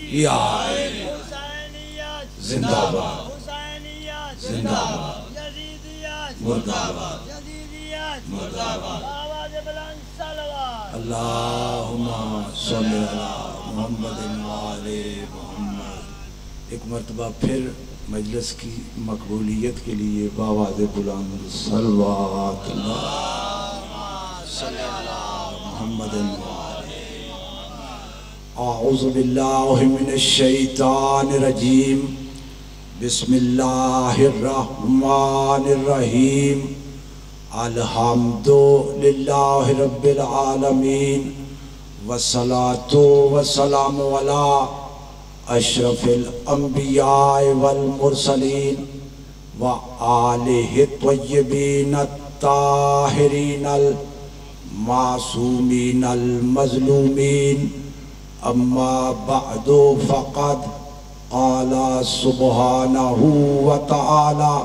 या जिंदाबाद जिंदाबाद मुर्दाबाद मुर्दाबाद। अल्लाहुम्मा सल्ली अला मुहम्मदिन व आले मुहम्मद। एक मरतबा फिर मजलिस की मकबूलियत के लिए बावाज़े बुलंद सल्लल्लाहु मुहम्मदिन व आले। अऊज़ु बिल्लाहि मिनश शैतानिर रजीम। बिस्मिल्लाहिर्रहमानिर रहीम। अल्हम्दुलिल्लाहि रब्बिल आलमीन वस्सलातु वस्सलामु अला अशरफिल अंबिया वल मुरसलीन व आलिहि तय्यबीन ताहिरीन अल मासूमीन अल मज़लूमीन। अम्मा बअदु फ़क़द क़ाला सुब्हानहु व तआला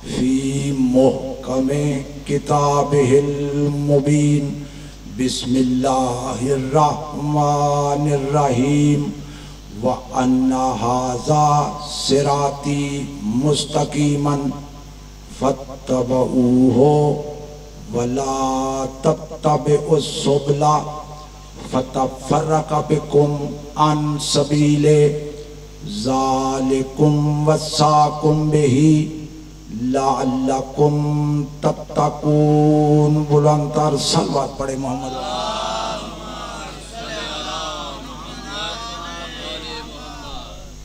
फ़ी मुहकमे किताबिहिल मुबीन। बिस्मिल्लाहिर्रहमानिर रहीम। व अन्ना हाज़ा सिराती मुस्तकीमन फत्तबऊहु वला तत्तबिउस सुबला फतफ़र्रक़ बिकुम अन सबीले ज़ालिकुम वस्साकुम बिही लअल्लकुम तत्तकून। बुलंदतर सलवात पढ़े मोहम्मद।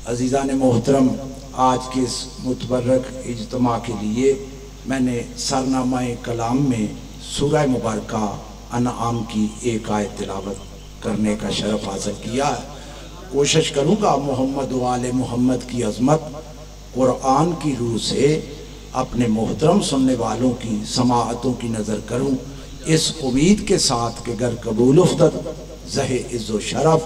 अज़ीज़ान मोहतरम, आज के इस मुतबर्रक इज्तिमा के लिए मैंने सरनामाए कलाम में सूरह मुबारका अनआम की एक आयत तिलावत करने का शरफ हासिल किया है। कोशिश करूँगा मोहम्मद व आले मोहम्मद की अज़मत कुरान की रूह से अपने मोहतरम सुनने वालों की समाअतों की नज़र करूँ, इस उम्मीद के साथ कि गर कबूल उफ्तद ज़हे इज़्ज़ो शरफ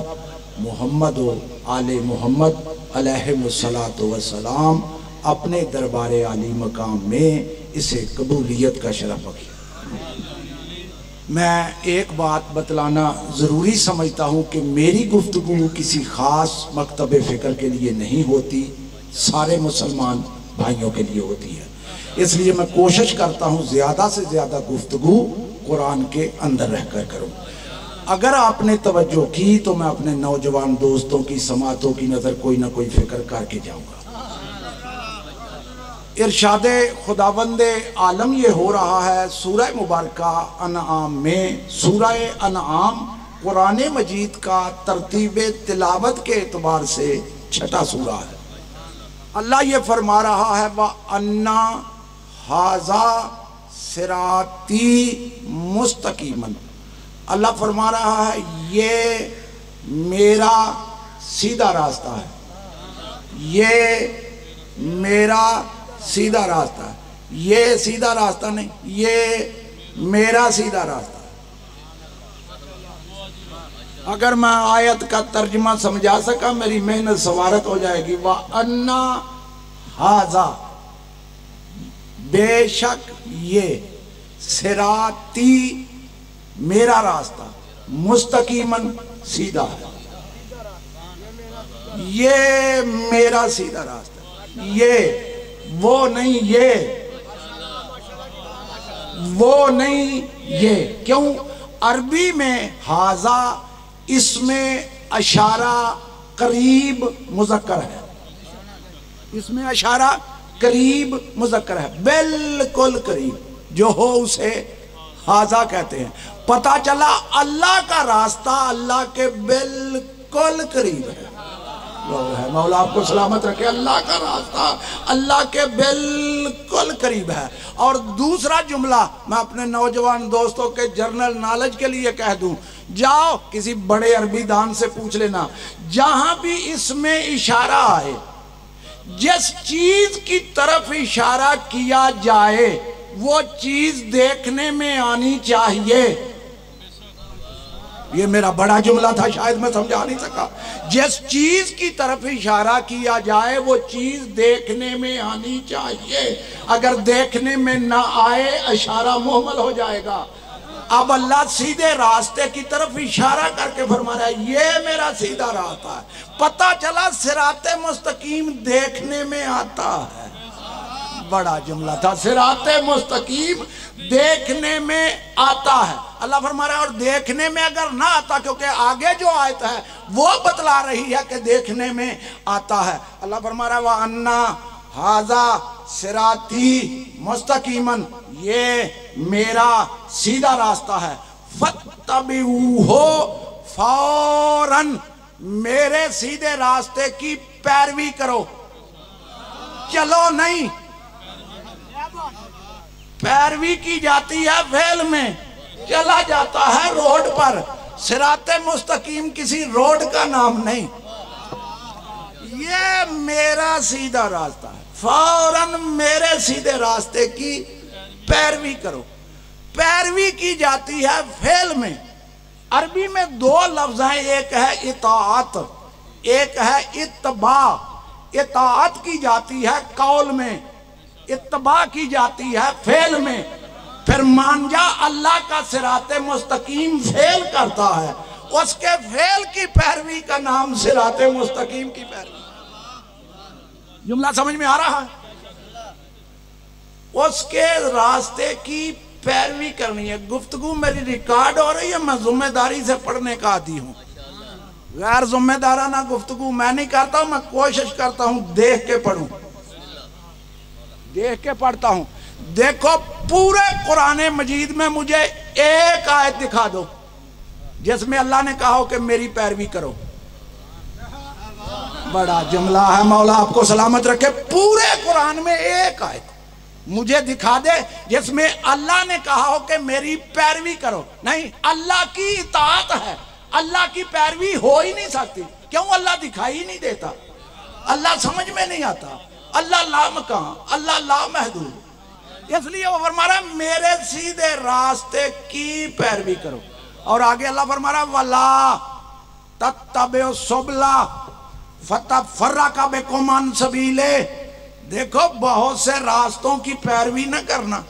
मोहम्मद व आले मोहम्मद अलैहिमुस्सलातु वस्सलाम अपने दरबार आली मकाम में इसे कबूलियत का शरफ बख्शे। मैं एक बात बतलाना ज़रूरी समझता हूँ कि मेरी गुफ्तगू किसी ख़ास मकतब फ़िक्र के लिए नहीं होती, सारे मुसलमान भाइयों के लिए होती है। इसलिए मैं कोशिश करता हूँ ज़्यादा से ज़्यादा गुफ्तगू कुरान के अंदर रहकर करूँ। अगर आपने तवज्जो की तो मैं अपने नौजवान दोस्तों की समातों की नज़र कोई ना कोई फ़िक्र करके जाऊँगा। इरशादे खुदावंदे आलम ये हो रहा है सूरह मुबारका अनआम में। सूरह अनआम कुरान मजीद का तरतीब तिलावत के एतबार से छठा सूरा है। अल्लाह ये फरमा रहा है व अन्ना हाज़ा सिराती मुस्तकीमन। अल्लाह फरमा रहा है ये मेरा सीधा रास्ता है, ये मेरा सीधा रास्ता है। ये सीधा रास्ता नहीं, ये मेरा सीधा रास्ता है। अगर मैं आयत का तर्जुमा समझा सका मेरी मेहनत सवारत हो जाएगी। व अन्ना हाज़ा बेशक ये सिराती मेरा रास्ता मुस्तकीमन सीधा है, ये मेरा सीधा रास्ता है। ये वो नहीं, ये वो नहीं, ये क्यों? अरबी में हाजा इसमें अशारा करीब मुज़क्कर है, इसमें अशारा करीब मुज़क्कर है, बिल्कुल करीब जो हो उसे हाजा कहते हैं। पता चला अल्लाह का रास्ता अल्लाह के बिल्कुल करीब है। मौला आपको सलामत रखे। अल्लाह का रास्ता अल्लाह के बिल्कुल करीब है। और दूसरा जुमला मैं अपने नौजवान दोस्तों के जर्नल नॉलेज के लिए कह दूं, जाओ किसी बड़े अरबी दान से पूछ लेना, जहां भी इसमें इशारा आए, जिस चीज की तरफ इशारा किया जाए वो चीज देखने में आनी चाहिए। ये मेरा बड़ा जुमला था, शायद मैं समझा नहीं सका। जिस चीज की तरफ इशारा किया जाए वो चीज देखने में आनी चाहिए। अगर देखने में ना आए इशारा मुहम्मल हो जाएगा। अब अल्लाह सीधे रास्ते की तरफ इशारा करके फरमा रहा है ये मेरा सीधा रास्ता है। पता चला सिराते मुस्तकीम देखने में आता है। बड़ा जुमला था, सिराते मुस्तकीम देखने में आता है। अल्लाह फरमा रहा है और देखने में अगर ना आता, क्योंकि आगे जो आयत है वो बतला रही है कि देखने में आता है। अल्लाह फरमा रहा है व अन्ना हाजा सिराती मुस्तकीमन, ये मेरा सीधा रास्ता है। फत्तबिऊहु, फौरन मेरे सीधे रास्ते की पैरवी करो, चलो नहीं। पैरवी की जाती है फेल में, चला जाता है रोड पर। सिराते मुस्तकीम किसी रोड का नाम नहीं, ये मेरा सीधा रास्ता है। फौरन मेरे सीधे रास्ते की पैरवी करो। पैरवी की जाती है फेल में। अरबी में दो लफ्ज हैं, एक है इताअत, एक है इत्तबा। इताअत की जाती है कौल में, इत्तबा की जाती है फेल में। फिर मान जा अल्लाह का सिराते मुस्तकीम फेल करता है, उसके फेल की पैरवी का नाम सिराते मुस्तकीम की पैरवी। जुमला समझ में आ रहा है? उसके रास्ते की पैरवी करनी है। गुफ्तगू मेरी रिकॉर्ड हो रही है, मैं जिम्मेदारी से पढ़ने का आदी हूं। गैर जिम्मेदाराना गुफ्तगू मैं नहीं करता हूं, मैं कोशिश करता हूं देख के पढ़ूं, देख के पढ़ता हूं। देखो पूरे कुरान मजीद में मुझे एक आयत दिखा दो जिसमें अल्लाह ने कहा हो कि मेरी पैरवी करो। बड़ा जुमला है, मौला आपको सलामत रखे। पूरे कुरान में एक आयत मुझे दिखा दे जिसमें अल्लाह ने कहा हो कि मेरी पैरवी करो। नहीं, अल्लाह की इताअत है, अल्लाह की पैरवी हो ही नहीं सकती। क्यों? अल्लाह दिखाई ही नहीं देता, अल्लाह समझ में नहीं आता, अल्लाह लामकान, अल्लाह लामहदूद। इसलिए वो फरमा रहा है मेरे सीधे रास्ते की पैरवी करो। और आगे अल्लाह फरमा रहा है वला तत्तबिउ सुबला फतफर्रका बिकुम अन सबीले। देखो बहुत से रास्तों की पैरवी न करना,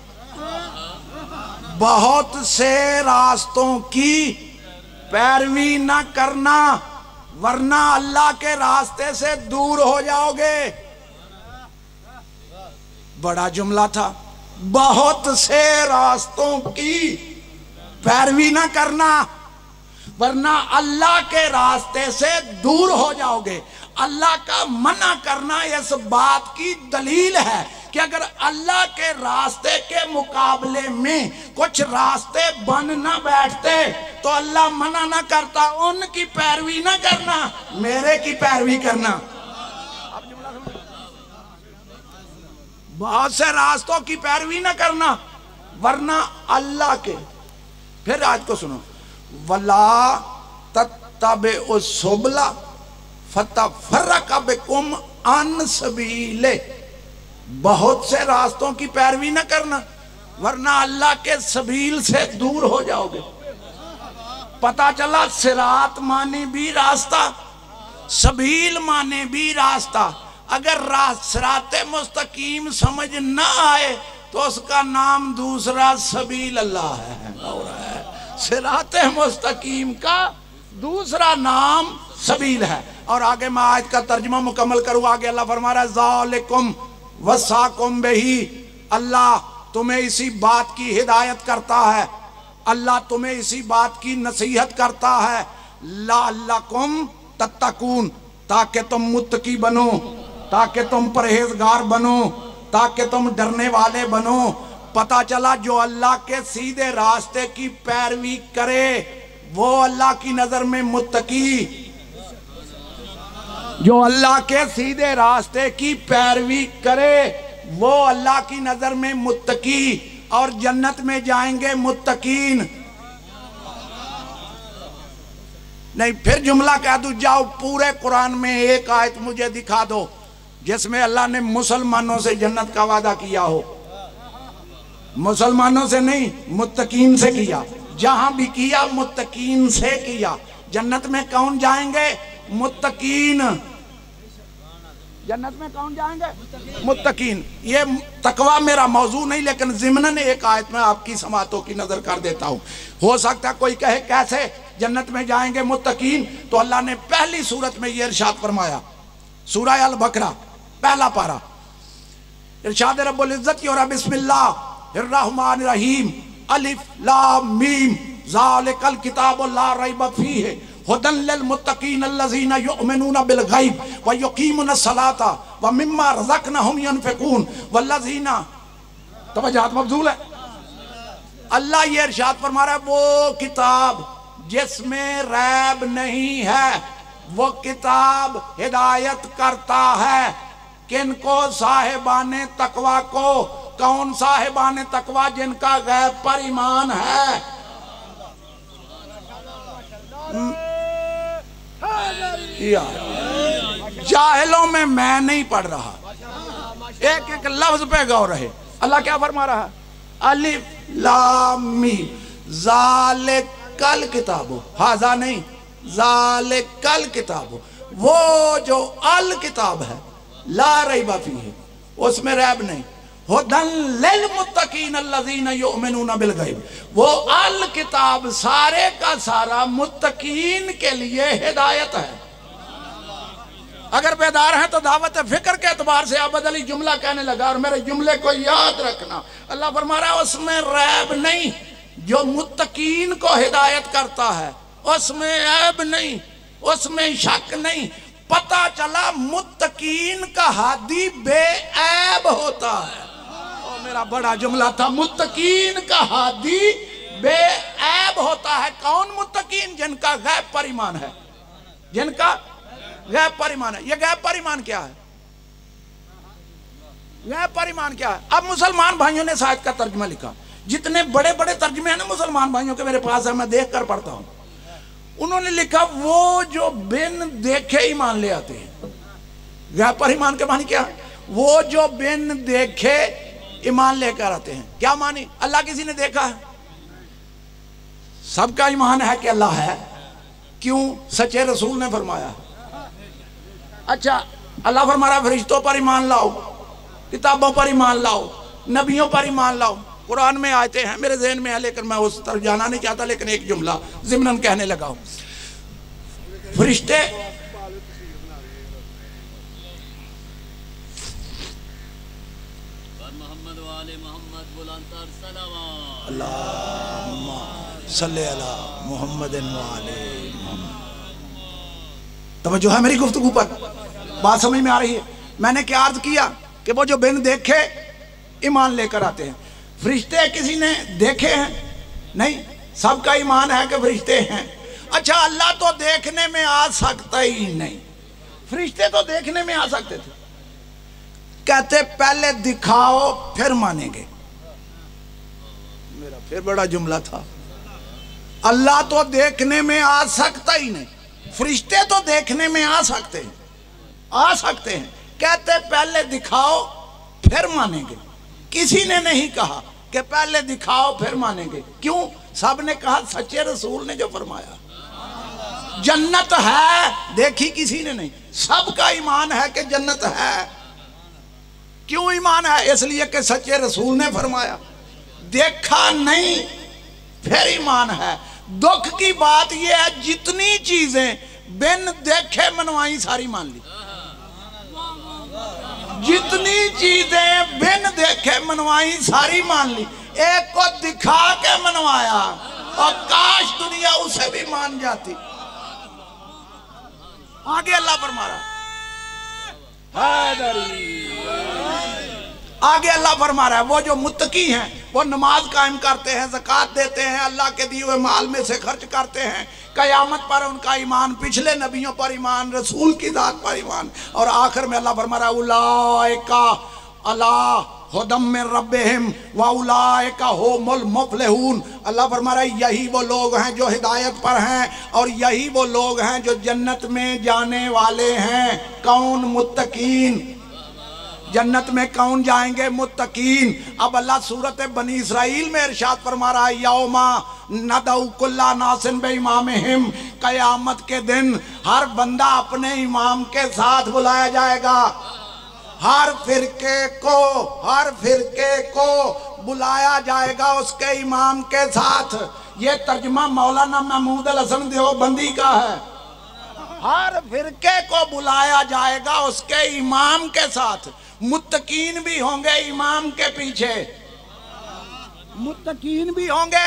बहुत से रास्तों की पैरवी न करना, वरना अल्लाह के रास्ते से दूर हो जाओगे। बड़ा जुमला था, बहुत से रास्तों की पैरवी न करना वरना अल्लाह के रास्ते से दूर हो जाओगे। अल्लाह का मना करना इस बात की दलील है कि अगर अल्लाह के रास्ते के मुकाबले में कुछ रास्ते बन ना बैठते तो अल्लाह मना ना करता। उनकी पैरवी ना करना, मेरे की पैरवी करना। बहुत से रास्तों की पैरवी ना करना वरना अल्लाह के। फिर आज को सुनो, वला तत्तबिउ सुबला फतफर्रका बिकुम अन सबीले। बहुत से रास्तों की पैरवी न करना वरना अल्लाह के सबील से दूर हो जाओगे। पता चला सिरात माने भी रास्ता, सबील माने भी रास्ता। अगर सिराते मुस्तकीम समझ न आए तो उसका नाम दूसरा सबील अल्लाह है। और सिराते मुस्तकीम का दूसरा नाम सबील है। और आगे मैं आयत का तर्जुमा मुकम्मल करूँ। आगे अल्लाह फरमा रहा है ज़ालिकुम वसाकुम बिही, अल्लाह तुम्हें इसी बात की हिदायत करता है, अल्लाह तुम्हें इसी बात की नसीहत करता है लअल्लकुम तत्तकून, ताकि तुम मुत्तकी बनो, ताकि तुम परहेजगार बनो, ताकि तुम डरने वाले बनो। पता चला जो अल्लाह के सीधे रास्ते की पैरवी करे वो अल्लाह की नजर में मुत्तकी, जो अल्लाह के सीधे रास्ते की पैरवी करे वो अल्लाह की नजर में मुत्तकी और जन्नत में जाएंगे मुत्तकीन। नहीं, फिर जुमला कह दूं, जाओ पूरे कुरान में एक आयत मुझे दिखा दो जिसमें अल्लाह ने मुसलमानों से जन्नत का वादा किया हो। मुसलमानों से नहीं, मुत्तकीन से किया। जहां भी किया मुत्तकीन से किया। जन्नत में कौन जाएंगे? मुत्तकीन। जन्नत में कौन जाएंगे? मुत्तकीन। ये तकवा मेरा मौजू नहीं, लेकिन ज़िम्नन एक आयत में आपकी समातों की नजर कर देता हूँ। हो सकता है कोई कहे कैसे जन्नत में जाएंगे मुत्तकीन, तो अल्लाह ने पहली सूरत में ये इरशाद फरमाया, सूरह अल बकरा पहला पारा, इरशाद रब्बुल इज्जत और बिस्मिल्लाहिर रहमानिर रहीम अलिफ लाम मीम ज़ालिकल किताबु ला रैब फीहि हुदन लिल मुत्तकीन अल्लज़ीना युमिनूना बिल गैब व युकीमुनस सलाता व मिम्मा रज़क़नाहुम युनफ़िक़ून वल्लज़ीना। तवज्जुह मबज़ूल है। अल्लाह ये इरशाद फरमा रहा है, वो किताब जिसमें रैब नहीं है, वो किताब हिदायत करता है किनको? साहिबाने तकवा को। कौन साहिबाने तकवा? जिनका गैब पर ईमान है। जाहिलों में मैं नहीं पढ़ रहा, एक एक लफ्ज पे गौर रहे। अल्लाह क्या फरमा रहा है? अलिफ लाम मीम ज़ालिकल किताबु, हाज़ा नहीं, ज़ालिकल किताबु, वो जो अल किताब है, ला रैब फीहि, उसमें रैब नहीं, हुदन लिल मुत्तकीन अल्लज़ीना युमिनूना बिल गैब, वो अल किताब सारे का सारा मुत्तकीन के लिए हिदायत है। अगर बेदार हैं तो दावत फिक्र के एतबार से अब बदली जुमला कहने लगा, और मेरे जुमले को याद रखना। अल्लाह फरमा रहा है उसमें रैब नहीं, जो मुत्तकीन को हिदायत करता है उसमें ऐब नहीं, उसमें शक नहीं। पता चला मुत्तकीन का हादी बेऐब होता है। और मेरा बड़ा जुमला था, मुत्तकीन का हादी बेऐब होता है। कौन मुत्तकीन? जिनका गैब पर ईमान है, जिनका गैब पर ईमान है। ये गैब पर ईमान क्या है? गैब पर ईमान क्या है? अब मुसलमान भाइयों ने शायद का तर्जुमा लिखा, जितने बड़े बड़े तर्जुमे हैं ना मुसलमान भाइयों के मेरे पास है, मैं देख कर पढ़ता हूं। उन्होंने लिखा वो जो बिन देखे ईमान ले आते हैं। गैब पर ईमान के मानी क्या है? वो जो बिन देखे ईमान लेकर आते हैं। क्या मानी? अल्लाह किसी ने देखा है? सबका ईमान है कि अल्लाह है। क्यों? सच्चे रसूल ने फरमाया। अच्छा, अल्लाह फरमा रहा है फरिश्तों पर ईमान लाओ, किताबों पर ईमान लाओ, नबियों पर ईमान लाओ। कुरान में आयते हैं, मेरे ज़हन में है, लेकिन मैं उस तरफ जाना नहीं चाहता, लेकिन एक जुमला ज़िम्नन कहने लगा हूं। फरिश्ते अल्लाहुम्मा सल्ली अला मुहम्मदिन व आले मुहम्मद। तवज्जो है मेरी गुफ्तगू पर? बात समझ में आ रही है? मैंने क्या अर्ज किया कि वो जो बिन देखे ईमान लेकर आते हैं। फरिश्ते किसी ने देखे हैं? नहीं। सबका ईमान है कि फरिश्ते हैं। अच्छा, अल्लाह तो देखने में आ सकता ही नहीं, फरिश्ते तो देखने में आ सकते थे। कहते पहले दिखाओ फिर मानेंगे। मेरा फिर बड़ा जुमला था, अल्लाह तो देखने में आ सकता ही नहीं, फरिश्ते तो देखने में आ सकते हैं, आ सकते हैं। कहते पहले दिखाओ फिर मानेंगे। किसी ने नहीं कहा कि पहले दिखाओ फिर मानेंगे। क्यों? सब ने कहा सच्चे रसूल ने जो फरमाया। जन्नत है, देखी किसी ने नहीं। सबका ईमान है कि जन्नत है। क्यों ईमान है? इसलिए कि सच्चे रसूल ने फरमाया। देखा नहीं फिर ईमान है। दुख की बात यह है, जितनी चीजें बिन देखे मनवाई सारी मान ली। जितनी चीजें बिन देखे मनवाई सारी मान ली। एक को दिखा के मनवाया, और काश दुनिया उसे भी मान जाती। आगे अल्लाह फरमा रहा है, आगे अल्लाह फरमा रहा है वो जो मुत्तकी हैं वो नमाज कायम करते हैं, ज़कात देते हैं, अल्लाह के दिए हुए माल में से खर्च करते हैं। क़यामत पर उनका ईमान, पिछले नबियों पर ईमान, रसूल की ज़ात पर ईमान। और आखिर में अल्लाह फरमा रहा है उलाइका अला हुदम मिन रब्बिहिम व उलाइका हुमुल मुफ़लिहून। अल्लाह फरमा रहा है यही वो लोग हैं जो हिदायत पर हैं, और यही वो लोग हैं जो जन्नत में जाने वाले हैं। कौन? मुत्तकीन। जन्नत में कौन जाएंगे? मुत्तकीन। अब अल्लाह सूरत बनी इसराइल में इरशाद फरमा रहा है, यौमा नदउ कुल्ला नासिन बे इमामिहिम, कयामत के दिन हर बंदा अपने इमाम के साथ बुलाया जाएगा। हर फिरके को बुलाया जाएगा उसके इमाम के साथ। ये तर्जुमा मौलाना महमूद अल हसन देवबंदी का है। हर फिरके को बुलाया जाएगा उसके इमाम के साथ। मुत्तकीन भी होंगे इमाम के पीछे, मुत्तकीन भी होंगे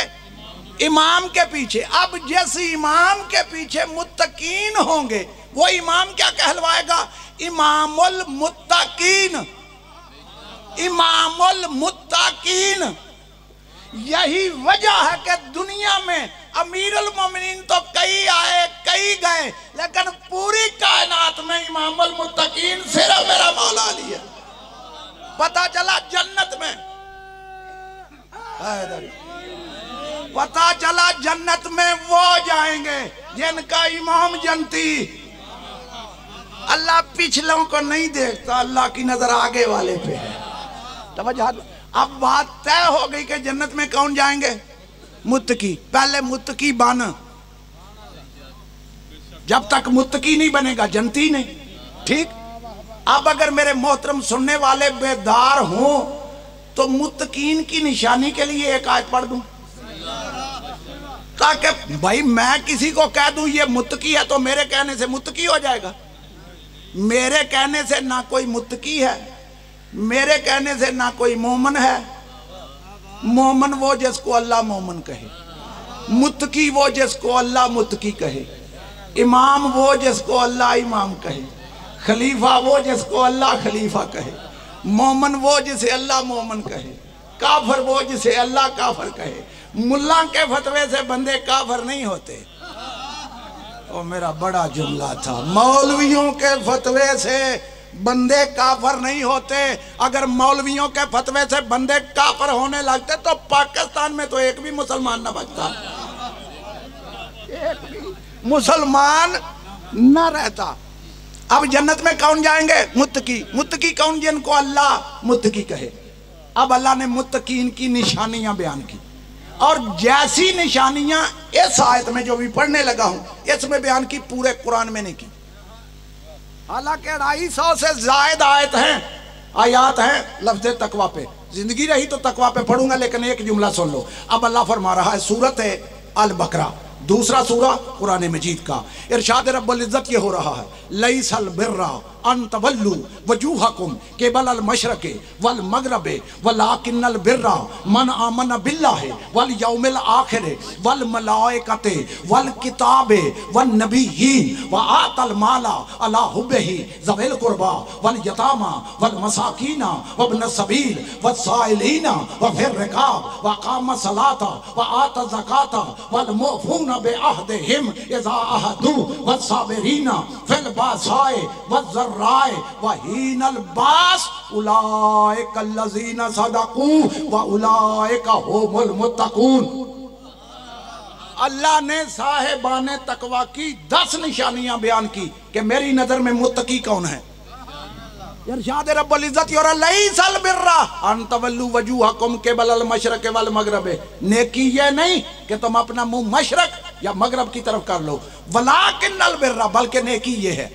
इमाम के पीछे। अब जैसे इमाम के पीछे मुत्तकीन होंगे, वो इमाम क्या कहलवाएगा? इमामुल मुत्तकीन, इमामुल मुत्तकीन। यही वजह है कि दुनिया में अमीरुल मोमिनीन तो कई आए कई गए, लेकिन पूरी कायनात में इमामुल मुत्तकीन सिर्फ मेरा मौला अली है। पता चला जन्नत में, पता चला जन्नत में वो जाएंगे जिनका इमाम जनती। अल्लाह पिछलों को नहीं देखता, अल्लाह की नजर आगे वाले पे है। तवज्जो। अब बात तय हो गई कि जन्नत में कौन जाएंगे? मुत्तकी। पहले मुत्तकी बन, जब तक मुत्तकी नहीं बनेगा जनती नहीं। ठीक। अब अगर मेरे मोहतरम सुनने वाले बेदार हों तो मुत्तकीन की निशानी के लिए एक आयत पढ़ दूं, ताकि भाई मैं किसी को कह दूं ये मुत्तकी है तो मेरे कहने से मुत्तकी हो जाएगा। मेरे कहने से ना कोई मुत्तकी है, मेरे कहने से ना कोई मोमन है। मोमन वो जिसको अल्लाह मोमन कहे, मुत्तकी वो जिसको अल्लाह मुत्तकी कहे, इमाम वो जिसको अल्लाह इमाम कहे, खलीफा वो जिसको अल्लाह खलीफा कहे, मोमन वो जिसे अल्लाह मोमन कहे, काफर वो जिसे अल्लाह काफर कहे। मुल्ला के फतवे से बंदे काफर नहीं होते। ओ मेरा बड़ा जुमला था, मौलवियों के फतवे से बंदे काफर नहीं होते। अगर मौलवियों के फतवे से बंदे काफर होने लगते तो पाकिस्तान में तो एक भी मुसलमान न बचता, एक भी मुसलमान न रहता। अब जन्नत में कौन जाएंगे? मुत्तकी। मुत्तकी कौन? जिनको अल्लाह मुत्तकी कहे। अब अल्लाह ने मुत्तकीन की निशानियां बयान की, और जैसी निशानियां इस आयत में जो भी पढ़ने लगा हूं इसमें बयान की, पूरे कुरान में नहीं की। हालांकि 250 से जायद आयात हैं लफ्ज़ तकवा पे। जिंदगी रही तो तकवा पे पढ़ूंगा, लेकिन एक जुमला सुन लो। अब अल्लाह फरमा रहा है, सूरत है अल बकरा, दूसरा सूरा कुरान मजीद का। इरशाद रब्बुल इज्जत ये हो रहा है, लैसल बिर्रा अन तवल्लु वजूहकुम क़िबल अल मशरिक़ वल मग़रिब वलाकिन्नल बिर्रा मन आमन बिल्लाहि वल यौमिल आखिर वल मलाइकति वल किताबि वन नबिय्यीन व आतल माला अला हुब्बिही ज़विल कुर्बा वल यतामा वल मसाकीना व इब्न सबील व साइलीना व फिर रिकाब व क़ाम सलाता व आता ज़काता वल मुफ़ूना बिअहदिहिम इज़ा अहदू व साबिरीना फिल बासाए व राय वहीनल बास उलाइका लज़ीना सदकू व उलाइका हुमुल मुत्तकून। अल्लाह ने साहिबाने तकवा की 10 निशानियां बयान की कि मेरी नजर में मुत्तकी कौन है। इरशाद रब्बुल इज्जत और लैसल बिर्रा अन तवल्लु वजूहकुम क़िबल अल मशरिक़ वल मग़रिब। नेकी ये नहीं कि तुम अपना मुंह मशरक या मगरब की तरफ कर लो, वलाकिन्नल बिर्रा, बल्कि नेकी ये है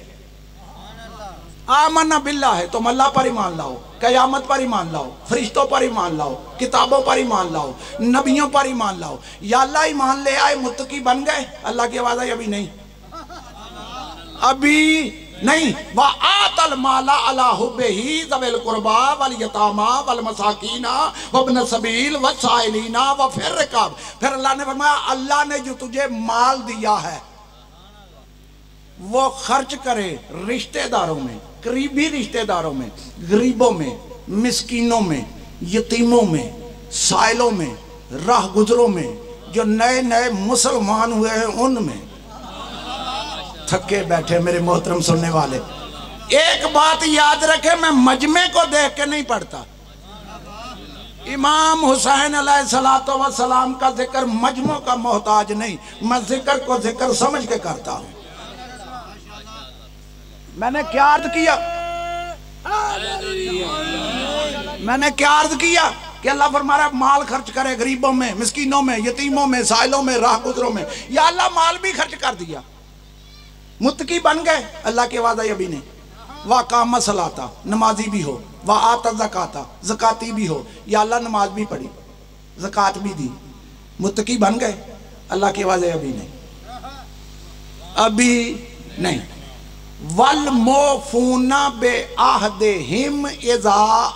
आमना बिल्ला है, तुम अल्लाह पर ईमान लाओ, क़यामत पर ईमान लाओ, फरिश्तों पर ईमान लाओ, किताबों पर ईमान लाओ, नबियों पर ईमान लाओ। या अल्लाह ईमान ले आए मुत्तकी बन गए? अल्लाह की आवाज़ आई अभी नहीं, अभी नहीं। व आतल माला अला हुब्बिही ज़विल कुर्बा वल यतामा वल मसाकीना व इब्न सबील व साइलीना व फिर रिकाब। फिर अल्लाह ने फरमाया, अल्लाह ने जो तुझे माल दिया है वो खर्च करे रिश्तेदारों में, करीबी रिश्तेदारों में, गरीबों में, मिस्कीनों में, यतीमों में, साइलों में, राह गुजरों में, जो नए नए मुसलमान हुए हैं उनमें। थके बैठे मेरे मोहतरम सुनने वाले, एक बात याद रखे, मैं मजमे को देख के नहीं पढ़ता। इमाम हुसैन अलैहिस्सलातो वस्सलाम का जिक्र मजमों का मोहताज नहीं, मैं जिक्र को जिक्र समझ के करता हूं। मैंने क्या अर्ज किया? मैंने क्या अर्ज किया कि अल्लाह फरमा रहा है माल खर्च करे गरीबों में, मिस्कीनों में, यतीमों में, साइलों में, राह गुजरों में। या अल्लाह माल भी खर्च कर दिया, मुत्तकी बन गए। अल्लाह के वादा अभी नहीं, वाह काम सलाता, नमाजी भी हो, वाह आता ज़काता, ज़काती भी हो। या अल्लाह नमाज भी पढ़ी, ज़कात भी दी, मुत्तकी बन गए। अल्लाह के वादे अभी नहीं, अभी नहीं। वल मोफूना बे आहदे हिम इज़ा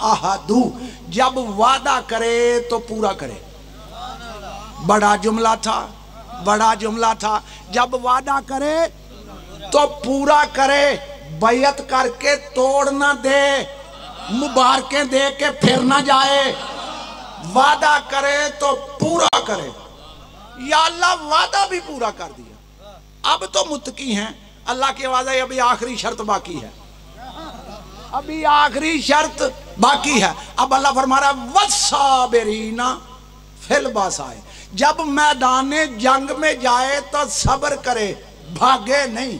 आहदू, जब वादा करे तो पूरा करे। बड़ा जुमला था, बड़ा जुमला था। जब वादा करे तो पूरा करे, बैयत करके तोड़ ना दे, मुबारकें दे के फिर ना जाए। वादा करे तो पूरा करे। या अल्लाह वादा भी पूरा कर दिया। अब तो मुत्तकी हैं, अल्लाह के वादे अभी आखिरी शर्त बाकी है, अभी आखिरी शर्त बाकी है। अब अल्लाह फरमा रहा है वस्साबिरीना फिल बासाए, जब मैदान जंग में जाए तो सब्र करे, भागे नहीं।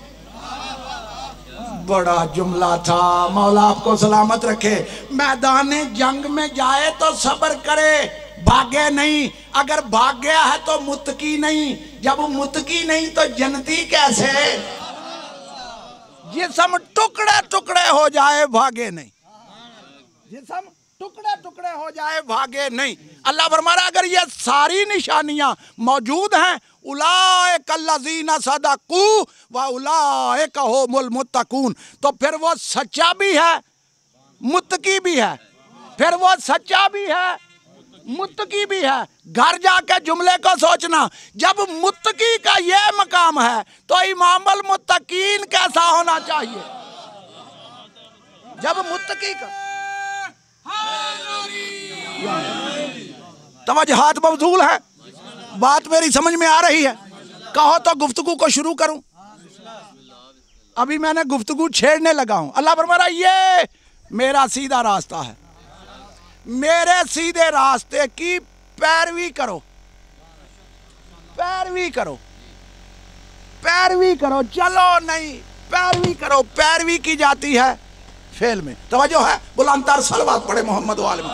बड़ा जुमला था, मौला आपको सलामत रखे। मैदान जंग में जाए तो सब्र करे, भागे नहीं। अगर भाग गया है तो मुत्तकी नहीं, जब मुत्तकी नहीं तो जन्नती कैसे? जिस्म टुकड़े टुकड़े हो जाए भागे नहीं, जिस्म टुकड़े टुकड़े हो जाए भागे नहीं। अल्लाह फरमा रहा अगर ये सारी निशानियां मौजूद हैं, उलाइक अल्लज़ीना सदक़ू व उलाइक हुमुल मुत्तक़ून, तो फिर वो सच्चा भी है, मुत्तकी भी है, फिर वो सच्चा भी है, मुत्तकी भी है। घर जाके जुमले को सोचना, जब मुत्तकी का ये मकाम है तो इमामुल मुत्तकीन कैसा होना चाहिए? जब मुत्तकी का तवज्जुहात मबज़ूल है, बात मेरी समझ में आ रही है? कहो तो गुफ्तगू को शुरू करूं। अभी मैंने गुफ्तगू छेड़ने लगा हूं। अल्लाह फरमा रहा ये मेरा सीधा रास्ता है, मेरे सीधे रास्ते की पैरवी करो, पैरवी करो, पैरवी करो। चलो नहीं, पैरवी करो। पैरवी की जाती है फेल में। तवज्जो है, बुलंदतर सलवात पढ़े मोहम्मद वाले में।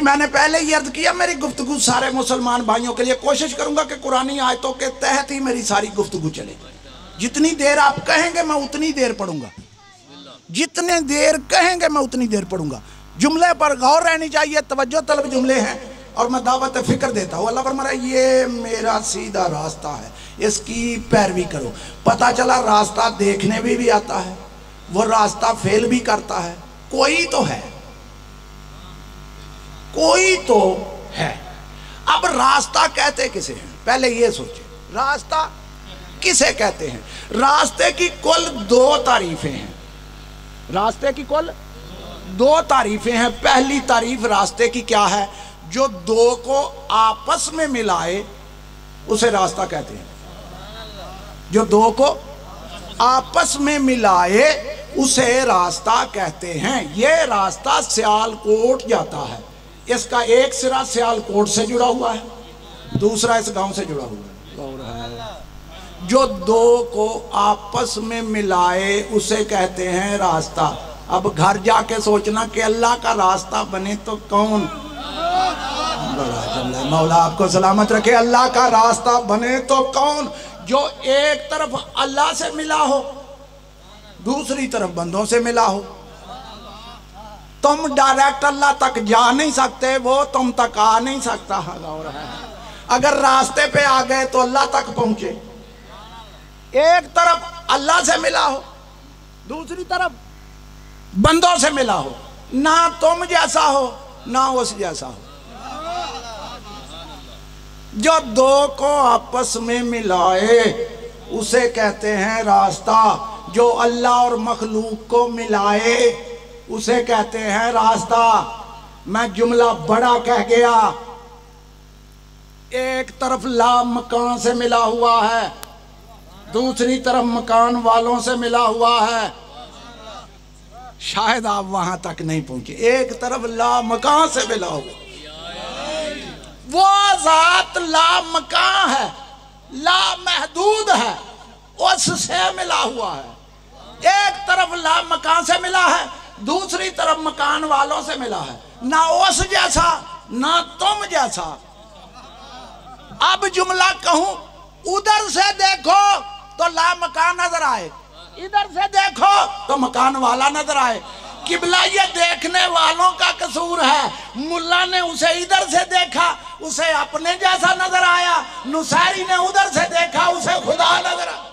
मैंने पहले ही अर्ज किया, मेरी गुफ्तगू सारे मुसलमान भाइयों के लिए, कोशिश करूंगा कि कुरानी आयतों के तहत ही मेरी सारी गुफ्तगू चले। जितनी देर आप कहेंगे मैं उतनी देर पढ़ूंगा, जितने देर कहेंगे मैं उतनी देर पढ़ूंगा। जुमले पर गौर रहनी चाहिए, तवज्जो तलब जुमले हैं और मैं दावत फिक्र देता हूँ। अल्लाह फरमा रहा है ये मेरा सीधा रास्ता है, इसकी पैरवी करो। पता चला रास्ता देखने में भी आता है, वो रास्ता फेल भी करता है। कोई तो है, कोई तो है। अब रास्ता कहते किसे हैं, पहले ये सोचे, रास्ता किसे कहते हैं? रास्ते की कुल दो तारीफें हैं, रास्ते की कुल दो तारीफें हैं। पहली तारीफ रास्ते की क्या है? जो दो को आपस में मिलाए उसे रास्ता कहते हैं। जो दो को आपस में मिलाए उसे रास्ता कहते हैं। ये रास्ता सियालकोट जाता है, इसका एक सिरा सियालकोट से जुड़ा हुआ है, दूसरा इस गांव से जुड़ा हुआ है। जो दो को आपस में मिलाए उसे कहते हैं रास्ता। अब घर जाके सोचना कि अल्लाह का रास्ता बने तो कौन? बड़ा जुमला, मौला आपको सलामत रखे। अल्लाह का रास्ता बने तो कौन? जो एक तरफ अल्लाह से मिला हो, दूसरी तरफ बंदों से मिला हो। तुम डायरेक्ट अल्लाह तक जा नहीं सकते, वो तुम तक आ नहीं सकता। अगर रास्ते पे आ गए तो अल्लाह तक पहुंचे। एक तरफ अल्लाह से मिला हो, दूसरी तरफ बंदों से मिला हो, ना तुम जैसा हो ना उस जैसा हो। जो दो को आपस में मिलाए उसे कहते हैं रास्ता। जो अल्लाह और मखलूक को मिलाए उसे कहते हैं रास्ता। मैं जुमला बड़ा कह गया। एक तरफ ला मकान से मिला हुआ है, दूसरी तरफ मकान वालों से मिला हुआ है। शायद आप वहां तक नहीं पहुंचे। एक तरफ ला मकान से मिला हुआ, वो जात ला मकान है, ला महदूद है, उससे मिला हुआ है। एक तरफ ला मकान से मिला है, दूसरी तरफ मकान वालों से मिला है। ना उस जैसा ना तुम जैसा। अब जुमला कहूं, उधर से देखो तो ला मकान नजर आए, इधर से देखो तो मकान वाला नजर आए। किबला ये देखने वालों का कसूर है। मुल्ला ने उसे इधर से देखा, उसे अपने जैसा नजर आया। नुसैरी ने उधर से देखा, उसे खुदा नजर आया।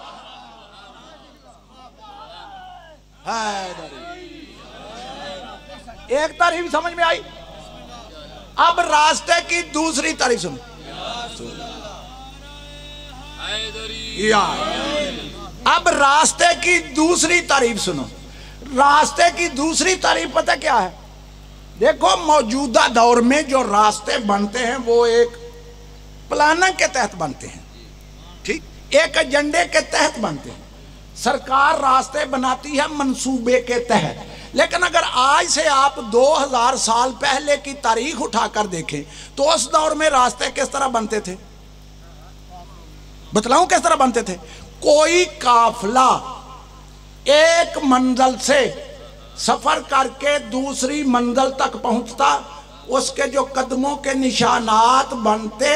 एक तारीफ समझ में आई। अब रास्ते की दूसरी तारीफ सुनो। अब रास्ते की दूसरी तारीफ सुनो। रास्ते की दूसरी तारीफ पता क्या है? देखो, मौजूदा दौर में जो रास्ते बनते हैं वो एक प्लानिंग के तहत बनते हैं, ठीक, एक एजेंडे के तहत बनते हैं। सरकार रास्ते बनाती है मंसूबे के तहत। लेकिन अगर आज से आप 2000 साल पहले की तारीख उठाकर देखें तो उस दौर में रास्ते किस तरह बनते थे? बतलाऊं किस तरह बनते थे? कोई काफिला एक मंजिल से सफर करके दूसरी मंजिल तक पहुंचता, उसके जो कदमों के निशानात बनते,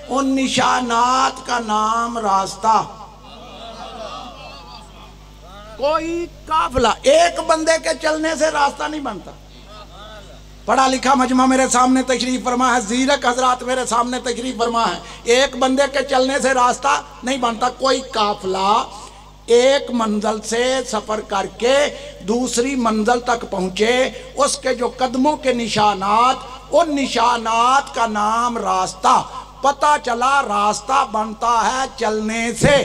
उन निशानात का नाम रास्ता। कोई काफिला, एक बंदे के चलने से रास्ता नहीं बनता। पढ़ा लिखा मजमा मेरे सामने तशरीफ फरमा है, जीरक हजरात मेरे सामने तशरीफ फरमा है। एक बंदे के चलने से रास्ता नहीं बनता। कोई काफिला एक मंजिल से सफर करके दूसरी मंजिल तक पहुंचे, उसके जो कदमों के निशानात, उन निशानात का नाम रास्ता। पता चला रास्ता बनता है चलने से,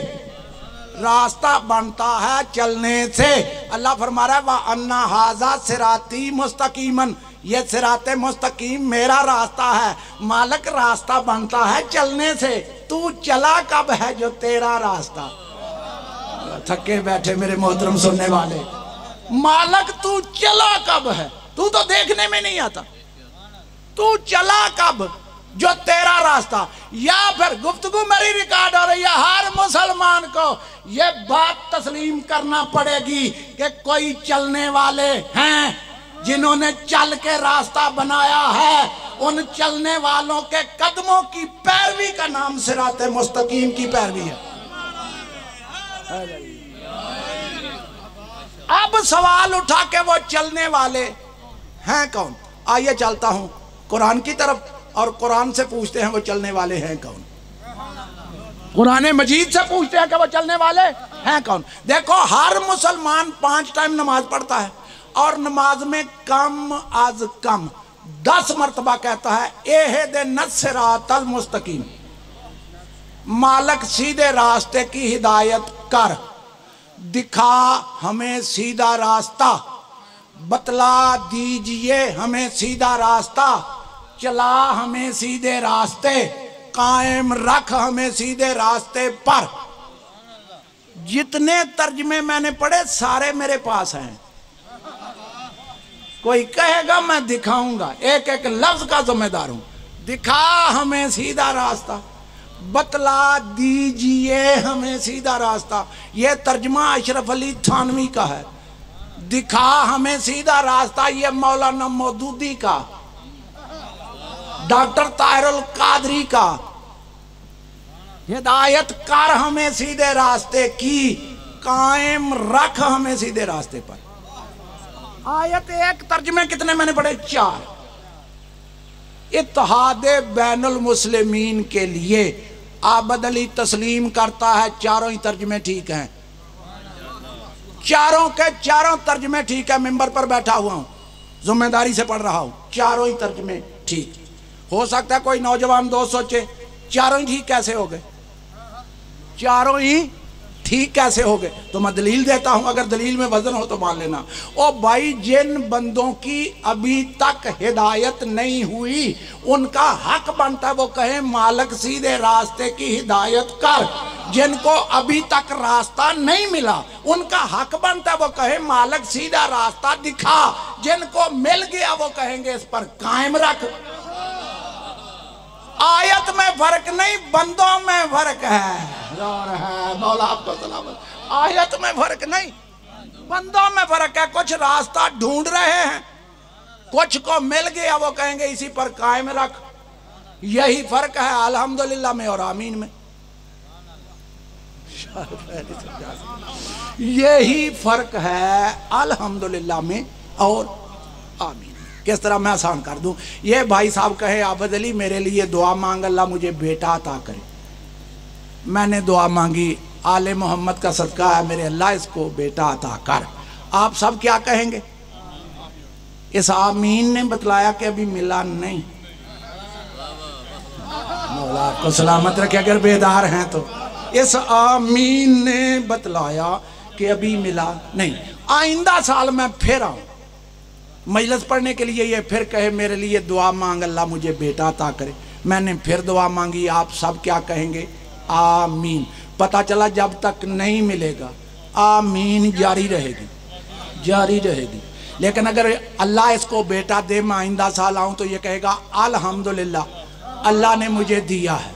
रास्ता बनता है चलने से। अल्लाह फरमा रहा है वा अन्ना हाजा सिराती मुस्तकीमन, ये सिराते मुस्तकीम मेरा रास्ता है। मालिक रास्ता बनता है चलने से। तू चला कब है जो तेरा रास्ता? थके बैठे मेरे मोहतरम सुनने वाले, मालिक तू चला कब है? तू तो देखने में नहीं आता। तू चला कब जो तेरा रास्ता? या फिर गुफ्तगू मेरी रिकॉर्ड हो रही है, हर मुसलमान को ये बात तस्लीम करना पड़ेगी कि कोई चलने वाले हैं जिन्होंने चल के रास्ता बनाया है। उन चलने वालों के कदमों की पैरवी का नाम सिराते मुस्तकीम की पैरवी है। अब सवाल उठा के वो चलने वाले हैं कौन? आइए चलता हूं कुरान की तरफ और कुरान से पूछते हैं वो चलने वाले हैं कौन। कुरान मजीद से पूछते हैं कि वो चलने वाले हैं कौन। देखो, हर मुसलमान 5 टाइम नमाज पढ़ता है और नमाज में कम अज कम 10 मरतबा कहता है एहदिन सिरातल मुस्तकीम, मालिक सीधे रास्ते की हिदायत कर, दिखा हमें सीधा रास्ता, बतला दीजिए हमें सीधा रास्ता, चला हमें सीधे रास्ते, कायम रख हमें सीधे रास्ते पर। जितने तर्जमे मैंने पढ़े सारे मेरे पास हैं। कोई कहेगा मैं दिखाऊंगा, एक एक लफ्ज का जिम्मेदार हूं। दिखा हमें सीधा रास्ता, बतला दीजिए हमें सीधा रास्ता। यह तर्जमा अशरफ अली थानवी का है। दिखा हमें सीधा रास्ता ये मौलाना मौदूदी का, डॉक्टर ताहिरुल कादरी का। हिदायत कर हमें सीधे रास्ते की, कायम रख हमें सीधे रास्ते पर। आयत एक तर्जमे कितने मैंने पढ़े? 4। इत्तेहादे बैनुल मुस्लिमीन के लिए आबद अली तस्लीम करता है चारों ही तर्जमे ठीक हैं। चारों के चारों तर्जमे ठीक है। मिंबर पर बैठा हुआ हूं, जिम्मेदारी से पढ़ रहा हूं, चारों ही तर्जमे ठीक। हो सकता है कोई नौजवान दोस्त सोचे चारों ही ठीक कैसे हो गए, चारों ही ठीक कैसे हो गए? तो मैं दलील देता हूं, अगर दलील में वजन हो तो मान लेना। ओ भाई, जिन बंदों की अभी तक हिदायत नहीं हुई उनका हक बनता है वो कहे मालिक सीधे रास्ते की हिदायत कर। जिनको अभी तक रास्ता नहीं मिला उनका हक बनता है वो कहे मालिक सीधा रास्ता दिखा। जिनको मिल गया वो कहेंगे इस पर कायम रख। आयत में फर्क नहीं, बंदों में फर्क है। मौला आपको सलामत। आयत में फर्क नहीं, बंदों में फर्क है। कुछ रास्ता ढूंढ रहे हैं, कुछ को मिल गया, वो कहेंगे इसी पर कायम रख। यही फर्क है अल्हम्दुलिल्लाह में और आमीन में। यही फर्क है अल्हम्दुलिल्लाह में और आमीन। किस तरह मैं आसान कर दूं। ये भाई साहब कहे आबद अली मेरे लिए दुआ मांग, अल्लाह मुझे बेटा अता करे। मैंने दुआ मांगी, आले मोहम्मद का सदका है मेरे अल्लाह इसको बेटा अता कर। आप सब क्या कहेंगे? इस आमीन ने बतलाया कि अभी मिला नहीं। मौला आपको सलामत रखे अगर बेदार हैं तो। इस आमीन ने बतलाया कि अभी मिला नहीं। आइंदा साल मैं फिर आऊं मजलिस पढ़ने के लिए, ये फिर कहे मेरे लिए दुआ मांग अल्लाह मुझे बेटा अता करे। मैंने फिर दुआ मांगी, आप सब क्या कहेंगे? आमीन। पता चला जब तक नहीं मिलेगा आमीन जारी रहेगी, जारी रहेगी। लेकिन अगर अल्लाह इसको बेटा दे, मैं आइंदा साल आऊं तो ये कहेगा अल्हम्दुलिल्लाह अल्लाह ने मुझे दिया है,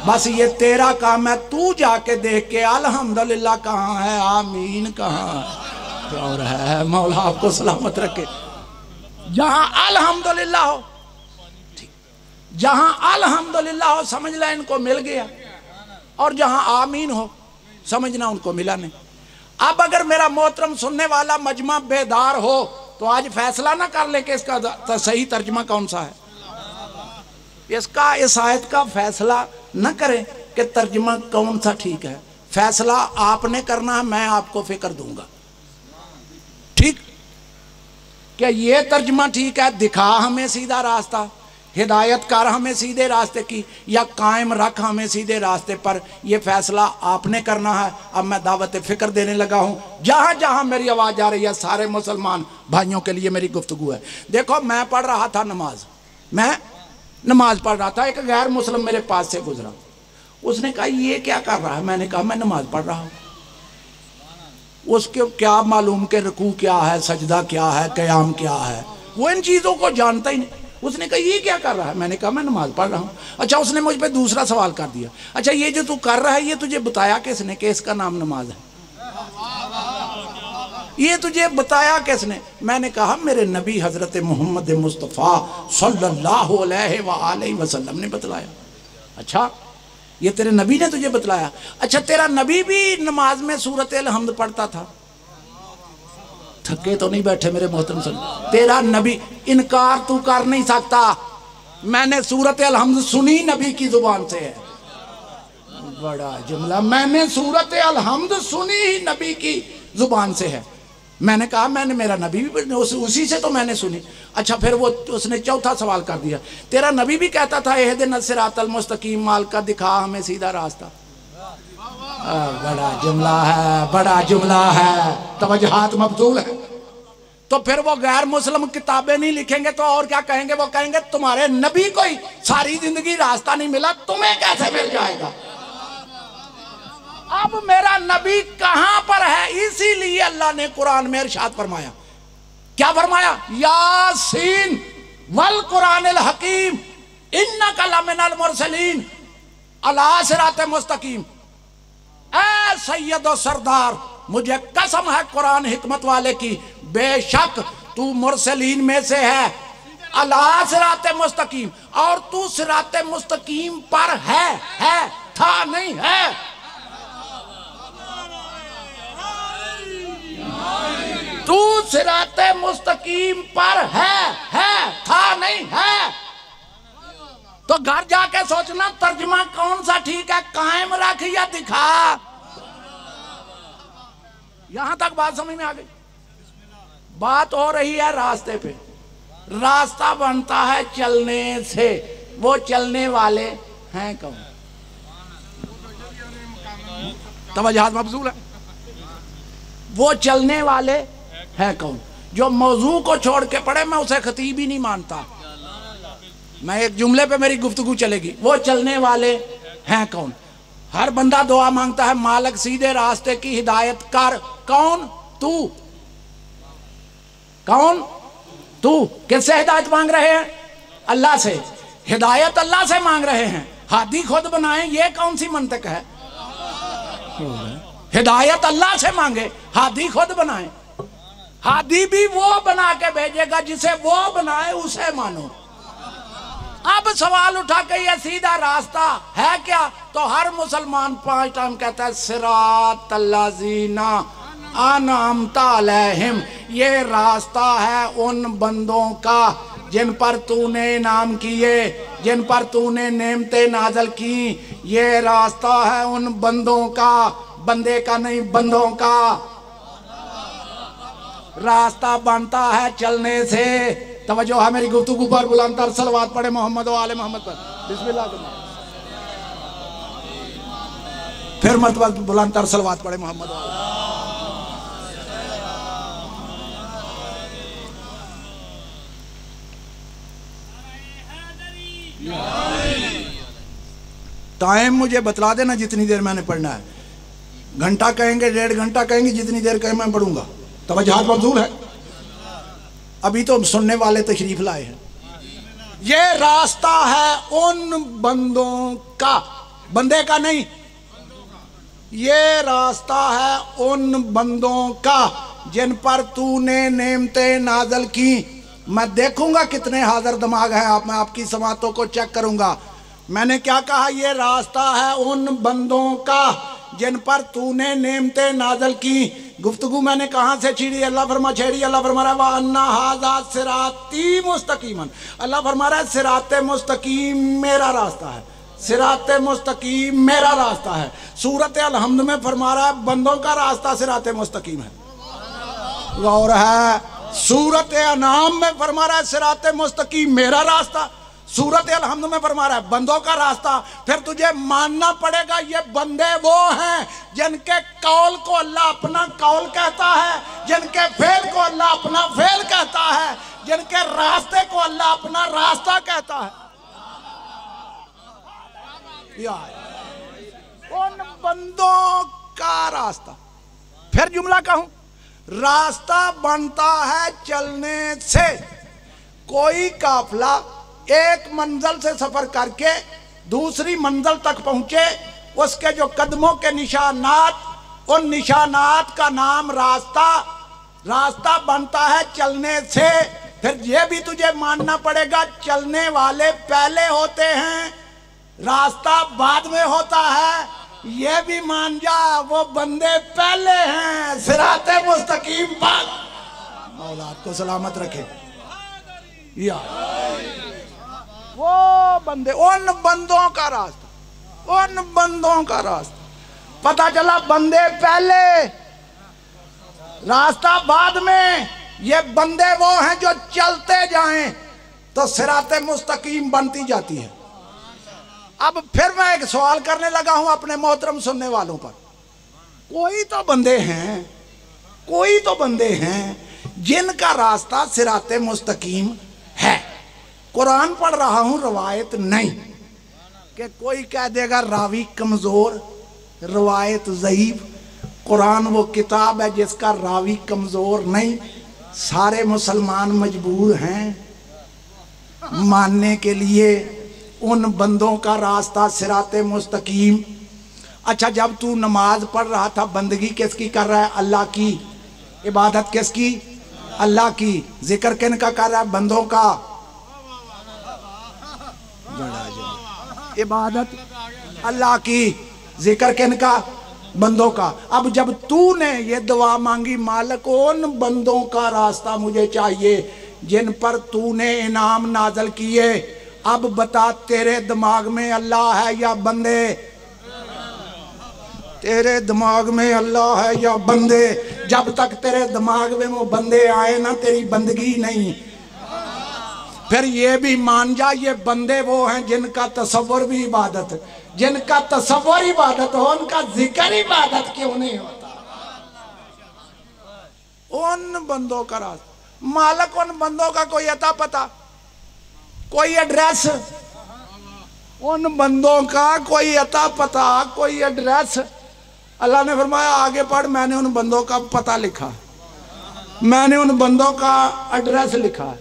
बस ये तेरा काम है, तू जाके देख के अल्हम्दुलिल्लाह कहाँ है, आमीन कहाँ है। और है मौला आपको सलामत रखे। जहां अल्हम्दुलिल्लाह हो, ठीक, जहां अल्हम्दुलिल्लाह हो समझ लें इनको मिल गया, और जहां आमीन हो समझना उनको मिला नहीं। अब अगर मेरा मोहतरम सुनने वाला मजमा बेदार हो तो आज फैसला ना कर ले कि इसका सही तर्जमा कौन सा है। इसका इस आयत का फैसला न करें कि तर्जमा कौन सा ठीक है। फैसला आपने करना है, मैं आपको फिक्र दूंगा। ठीक, क्या ये तर्जमा ठीक है, दिखा हमें सीधा रास्ता, हिदायत कर हमें सीधे रास्ते की, या कायम रख हमें सीधे रास्ते पर, यह फैसला आपने करना है। अब मैं दावत फिक्र देने लगा हूँ। जहाँ जहाँ मेरी आवाज़ आ रही है सारे मुसलमान भाइयों के लिए मेरी गुफ्तगू है। देखो मैं पढ़ रहा था नमाज, मैं नमाज पढ़ रहा था, एक गैर मुस्लिम मेरे पास से गुजरा, उसने कहा ये क्या कर रहा है? मैंने कहा मैं नमाज पढ़ रहा हूँ। उसके क्या मालूम के रुकू क्या है, सजदा क्या है, क़याम क्या है, वो इन चीज़ों को जानता ही नहीं। उसने कहा ये क्या कर रहा है? मैंने कहा मैं नमाज पढ़ रहा हूँ। अच्छा, उसने मुझ पे दूसरा सवाल कर दिया, अच्छा ये जो तू कर रहा है ये तुझे बताया किसने कि इसका नाम नमाज है? ये तुझे बताया किसने? मैंने कहा मेरे नबी हजरत मोहम्मद मुस्तफ़ा सल्लल्लाहु अलैहि वसल्लम ने बतलाया। अच्छा, ये तेरे नबी ने तुझे बतलाया? अच्छा, तेरा नबी भी नमाज में सूरत अल हम्द पढ़ता था? थके तो नहीं बैठे मेरे मोहतरम सन। तेरा नबी, इनकार तू कर नहीं सकता, मैंने सूरत अल हम्द सुनी नबी की जुबान से है। बड़ा जुमला, मैंने सूरत अल हम्द सुनी ही नबी की जुबान से है। मैंने कहा मैंने, मेरा नबी भी उसी से तो मैंने सुनी। अच्छा, फिर वो उसने चौथा सवाल कर दिया, तेरा नबी भी कहता था एहदिन सिरातल मुस्तकीम, माल का दिखा हमें सीधा रास्ता। बड़ा जुमला है, बड़ा जुमला है, तवज्जुहात मबजूल है। तो फिर वो गैर मुस्लिम किताबें नहीं लिखेंगे तो और क्या कहेंगे? वो कहेंगे तुम्हारे नबी को ही सारी जिंदगी रास्ता नहीं मिला, तुम्हें कैसे मिल जाएगा? अब मेरा नबी कहां पर है? इसीलिए अल्लाह ने कुरान में इरशाद फरमाया, क्या फरमाया? यासीन वल कुरानिल हकीम इन्नका लमिनल मुरसलीन अला सिराते मुस्तकीम। ऐ सैयद और सरदार, मुझे कसम है कुरान हिकमत वाले की, बेशक तू मुरसलीन में से है, अला सिराते मुस्तकीम, और तू सिराते मुस्तकीम पर है, था नहीं है। तू सिराते मुस्तकीम पर है, था नहीं है। तो घर जाके सोचना तर्जुमा कौन सा ठीक है, कायम रख या दिखा। यहां तक बात समझ में आ गई? बात हो रही है रास्ते पे। रास्ता बनता है चलने से, वो चलने वाले हैं कौन? तवज्जुहात मबजूल है। वो चलने वाले हैं कौन? जो मौजू को छोड़ के पढ़े मैं उसे खतीब ही नहीं मानता। मैं एक जुमले पे मेरी गुफ्तगू चलेगी। वो चलने वाले हैं कौन? हर बंदा दुआ मांगता है, मालिक सीधे रास्ते की हिदायत कर। कौन? तू। कौन? तू। किससे हिदायत मांग रहे हैं? अल्लाह से। हिदायत अल्लाह से मांग रहे हैं, हादी खुद बनाए, ये कौन सी मंतक है? हिदायत अल्लाह से मांगे, हादी खुद बनाए। हादी भी वो बना के भेजेगा जिसे वो बनाए, उसे मानो। अब सवाल उठा के ये सीधा रास्ता है क्या? तो हर मुसलमान 5 टाइम कहता है सिरातल लज़ीना अनअमता अलैहिम, ये रास्ता है उन बंदों का जिन पर तूने इनाम किए, जिन पर तूने नेमतें नाज़िल की। ये रास्ता है उन बंदों का, बंदे का नहीं, बंदों का। रास्ता बनता है चलने से। तवज्जो है मेरी गुफ्तगू पर। बुलंदतर सलवात पढ़े मोहम्मद व आले मोहम्मद पर। बिस्मिल्लाह। फिर मरतबा बुलंदतर सलवात पढ़े मोहम्मद व आले। टाइम मुझे बतला देना जितनी देर मैंने पढ़ना है। घंटा कहेंगे, 1.5 घंटा कहेंगे, जितनी देर कहें मैं पढ़ूंगा। तवज्जो मंजूर है? अभी तो सुनने वाले तशरीफ लाए हैं। ये रास्ता है उन बंदों का, बंदे का नहीं। ये रास्ता है उन बंदों का जिन पर तूने नेमतें नाज़िल की। मैं देखूंगा कितने हाजिर दिमाग हैं आप, मैं आपकी समातों को चेक करूंगा। मैंने क्या कहा? ये रास्ता है उन बंदों का जिन पर तूने नेमतें नाज़िल की। गुफ्तगू मैंने कहाँ से छीड़ी? अल्लाह फरमा छेड़ी। अल्लाह फरमा रहा है वा अन्ना हाज़ा सिराती मुस्तकीमन। अल्लाह फरमा रहा है सिराते मुस्तकीम मेरा रास्ता है, सिराते मुस्तकीम मेरा रास्ता है। सूरत अल-हम्द में फरमा रहा है बंदों का रास्ता सिराते मुस्तकीम है। गौर है। सूरत अनाम में फरमा रहा है सिराते मुस्तकीम मेरा रास्ता। सूरत अल-हम्द में फरमा रहा है बंदों का रास्ता। फिर तुझे मानना पड़ेगा ये बंदे वो हैं जिनके कौल को अल्लाह अपना कौल कहता है, जिनके फेल को अल्लाह अपना फेल कहता है, जिनके रास्ते को अल्लाह अपना रास्ता कहता है। उन बंदों का रास्ता। फिर जुमला कहूं, रास्ता बनता है चलने से। कोई काफिला एक मंजिल से सफर करके दूसरी मंजिल तक पहुंचे, उसके जो कदमों के निशानात, उन निशानात का नाम रास्ता। रास्ता बनता है चलने से। फिर ये भी तुझे मानना पड़ेगा चलने वाले पहले होते हैं, रास्ता बाद में होता है। ये भी मान जा वो बंदे पहले हैं, सिराते मुस्तकीम पर। औलाद को सलामत रखे। या वो बंदे, उन बंदों का रास्ता, उन बंदों का रास्ता। पता चला बंदे पहले, रास्ता बाद में। ये बंदे वो हैं जो चलते जाएं तो सिराते मुस्तकीम बनती जाती है। अब फिर मैं एक सवाल करने लगा हूं अपने मोहतरम सुनने वालों पर। कोई तो बंदे हैं, कोई तो बंदे हैं जिनका रास्ता सिराते मुस्तकीम है। कुरान पढ़ रहा हूं, रवायत नहीं। कि कोई कह देगा रावी कमजोर, रवायत ज़ईफ। कुरान वो किताब है जिसका रावी कमजोर नहीं। सारे मुसलमान मजबूर हैं मानने के लिए उन बंदों का रास्ता सिराते मुस्तकीम। अच्छा, जब तू नमाज पढ़ रहा था, बंदगी किसकी कर रहा है? अल्लाह की। इबादत किसकी? अल्लाह की। जिक्र किन का कर रहा है? बंदों का। इबादत अल्लाह की, जिक्र किन का? बंदों का। अब जब तूने ये दुआ मांगी, मालिक उन बंदों का रास्ता मुझे चाहिए जिन पर तूने इनाम नाज़िल किए। अब बता, तेरे दिमाग में अल्लाह है या बंदे? तेरे दिमाग में अल्लाह है या बंदे? जब तक तेरे दिमाग में वो बंदे आए ना, तेरी बंदगी नहीं। फिर ये भी मान जा ये बंदे वो हैं जिनका तसव्वुर भी इबादत, जिनका तसव्वुर इबादत हो, उनका जिक्र इबादत क्यों नहीं होता? उन बंदों का रास्ता। मालिक उन बंदों का कोई अता पता, कोई एड्रेस? उन बंदों का कोई अता पता, कोई एड्रेस? अल्लाह ने फरमाया आगे पढ़, मैंने उन बंदों का पता लिखा, मैंने उन बंदों का एड्रेस लिखा।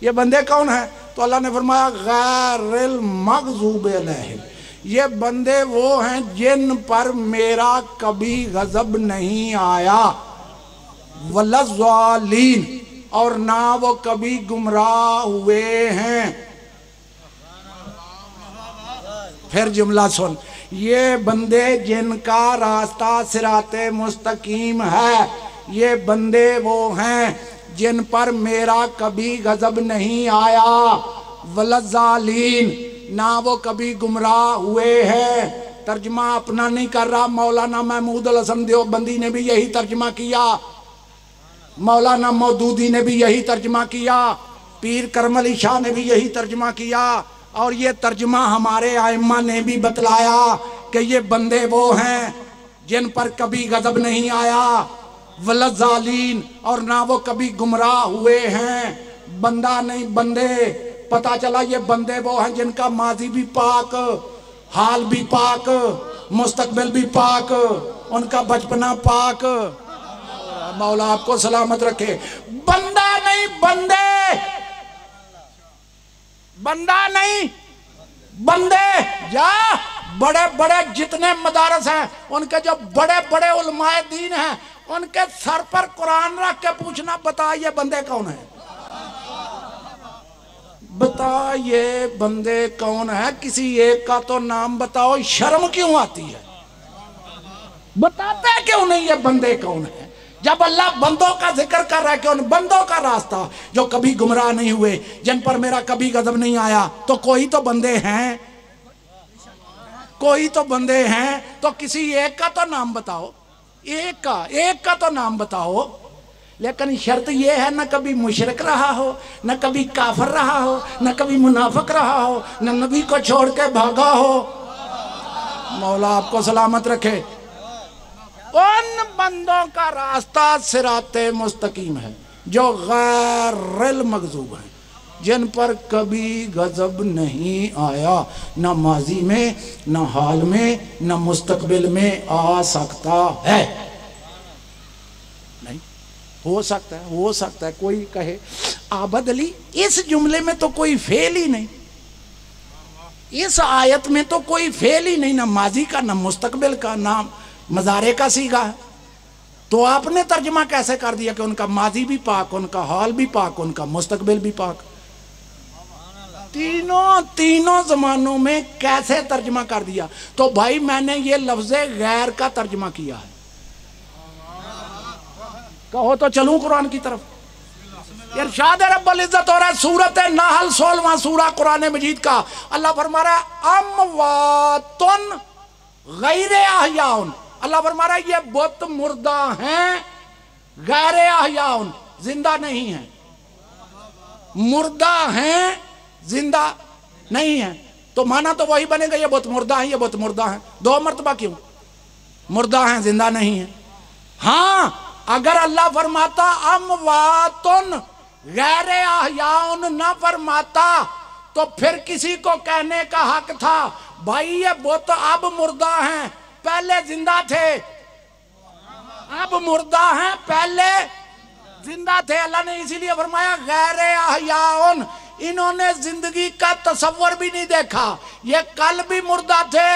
ये बंदे कौन है? तो अल्लाह ने फरमाया गैरिल मग़ज़ूबि अलैहिम, ये बंदे वो हैं जिन पर मेरा कभी गजब नहीं आया, वलज़ालीन, और ना वो कभी गुमराह हुए हैं। फिर जुमला सुन, ये बंदे जिनका रास्ता सिराते मुस्तकीम है, ये बंदे वो हैं जिन पर मेरा कभी गजब नहीं आया, वलज़ालीन, ना वो कभी गुमराह हुए हैं। तर्जमा अपना नहीं कर रहा, मौलाना महमूद अल हसन देवबंदी ने भी यही तर्जमा किया, मौलाना मौदूदी ने भी यही तर्जमा किया, पीर करम अली शाह ने भी यही तर्जमा किया, और ये तर्जमा हमारे आइम्मा ने भी बतलाया कि ये बंदे वो हैं जिन पर कभी गजब नहीं आया, वलज़ालीन, और ना वो कभी गुमराह हुए हैं। बंदा नहीं, बंदे। पता चला ये बंदे वो हैं जिनका माजी भी पाक, हाल भी पाक, मुस्तकबिल भी पाक, उनका बचपना पाक। मौला आपको सलामत रखे। बंदा नहीं, बंदे, बंदा नहीं, बंदे। जा बड़े बड़े जितने मदारस हैं, उनके जो बड़े बड़े उलमाए दीन हैं, उनके सर पर कुरान रख के पूछना, बता ये बंदे कौन है, बता ये बंदे कौन है। किसी एक का तो नाम बताओ, शर्म क्यों आती है? बताते क्यों नहीं ये बंदे कौन है? जब अल्लाह बंदों का जिक्र कर रहा है कि उन बंदों का रास्ता जो कभी गुमराह नहीं हुए, जिन पर मेरा कभी गजब नहीं आया, तो कोई तो बंदे हैं, कोई तो बंदे हैं। तो किसी एक का तो नाम बताओ, एक का तो नाम बताओ। लेकिन शर्त यह है, न कभी मुशरिक रहा हो, न कभी काफिर रहा हो, न कभी मुनाफिक रहा हो, न नबी को छोड़ के भागा हो। मौला आपको सलामत रखे। उन बंदों का रास्ता सिराते मुस्तकीम है जो गैर मगजूब है, जिन पर कभी गजब नहीं आया, न माजी में, न हाल में, न मुस्तकबिल में आ सकता है। नहीं हो सकता है, हो सकता है कोई कहे आबद अली इस जुमले में तो कोई फेल ही नहीं, इस आयत में तो कोई फेल ही नहीं, ना माजी का, ना मुस्तकबिल का, ना मजारे का सीगा है। तो आपने तर्जमा कैसे कर दिया कि उनका माजी भी पाक, उनका हाल भी पाक, उनका मुस्तकबिल भी पाक? तीनों जमानों में कैसे तर्जमा कर दिया? तो भाई मैंने ये लफ्ज़ गैर का तर्जमा किया है। कहो तो चलूं कुरान की तरफ। इरशाद रब्बुल इज्जत हो रहा है, सूरत नाहल 16वां सूरा कुरान मजीद का। अल्लाह फरमा रहा है अमवातुन गैरे अहयाउन। अल्लाह फरमा रहा है ये बुत मुर्दा हैं, गैरे अहयाउन, जिंदा नहीं है। मुर्दा हैं, जिंदा नहीं है, तो माना तो वही बनेगा, ये बुत मुर्दा है, ये बुत मुर्दा है। दो मर्तबा क्यों? मुर्दा हैं, जिंदा नहीं है। हाँ, अगर अल्लाह फरमाता अमवातुन गैरे अहयाउन न फरमाता, तो फिर किसी को कहने का हक था भाई ये बुत अब मुर्दा हैं, पहले जिंदा थे। अब मुर्दा हैं, पहले जिंदा थे। अल्लाह ने इसीलिए फरमाया गैरे अहयाउन, इन्होंने जिंदगी का तसव्वुर भी नहीं देखा। ये कल भी मुर्दा थे,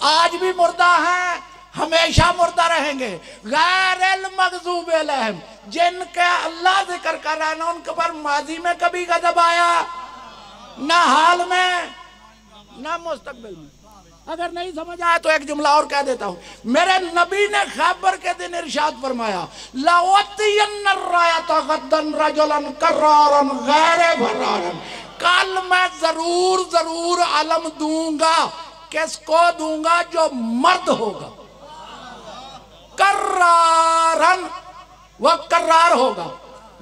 आज भी मुर्दा हैं, हमेशा मुर्दा रहेंगे। गैरिल मगज़ूब अलैहिम, जिनके अल्लाह जिक्र कर रहा है ना, उनके पर माजी में कभी गजब आया, ना हाल में, ना मुस्तकबिल में। अगर नहीं समझ आया तो एक जुमला और कह देता हूं। मेरे नबी ने खैबर के दिन इरशाद फरमाया लावतियन्न रायत गद्दन रजुलन कर्रारन गैरे भर्रारन, कल मैं जरूर जरूर अलम दूंगा। किसको दूंगा? जो मर्द होगा, कर्रारन, वह कर्रार होगा,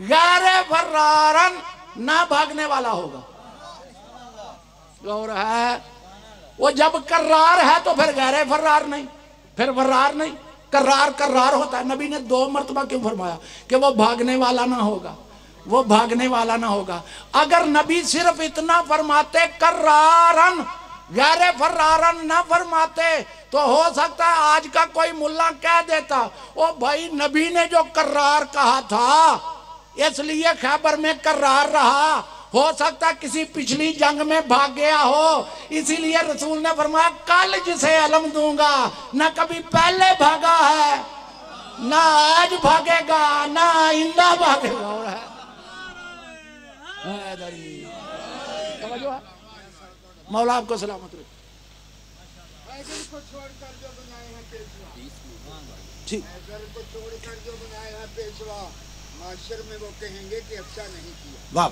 गैरे भर्रारन, ना भागने वाला होगा। और है वो जब कर्रार है तो फिर गैरे फर्रार नहीं, फिर फर्रार नहीं, कर्रार कर्रार होता है। नबी ने 2 मरतबा क्यों फरमाया कि वो भागने वाला ना होगा, वो भागने वाला ना होगा। अगर नबी सिर्फ इतना फरमाते कर्रारन गैरे फर्रारन ना फरमाते, तो हो सकता है आज का कोई मुल्ला कह देता ओ भाई नबी ने जो कर्रार कहा था इसलिए खैबर में कर्रार रहा, हो सकता किसी पिछली जंग में भाग गया हो, इसीलिए रसूल ने फरमाया कल जिसे अलम दूंगा, ना कभी पहले भागा है, ना आज भागेगा, ना आइंदा भागेगा। मौला आपको सलामत रखे। माशर में वो कहेंगे कि अच्छा नहीं किया, वाह,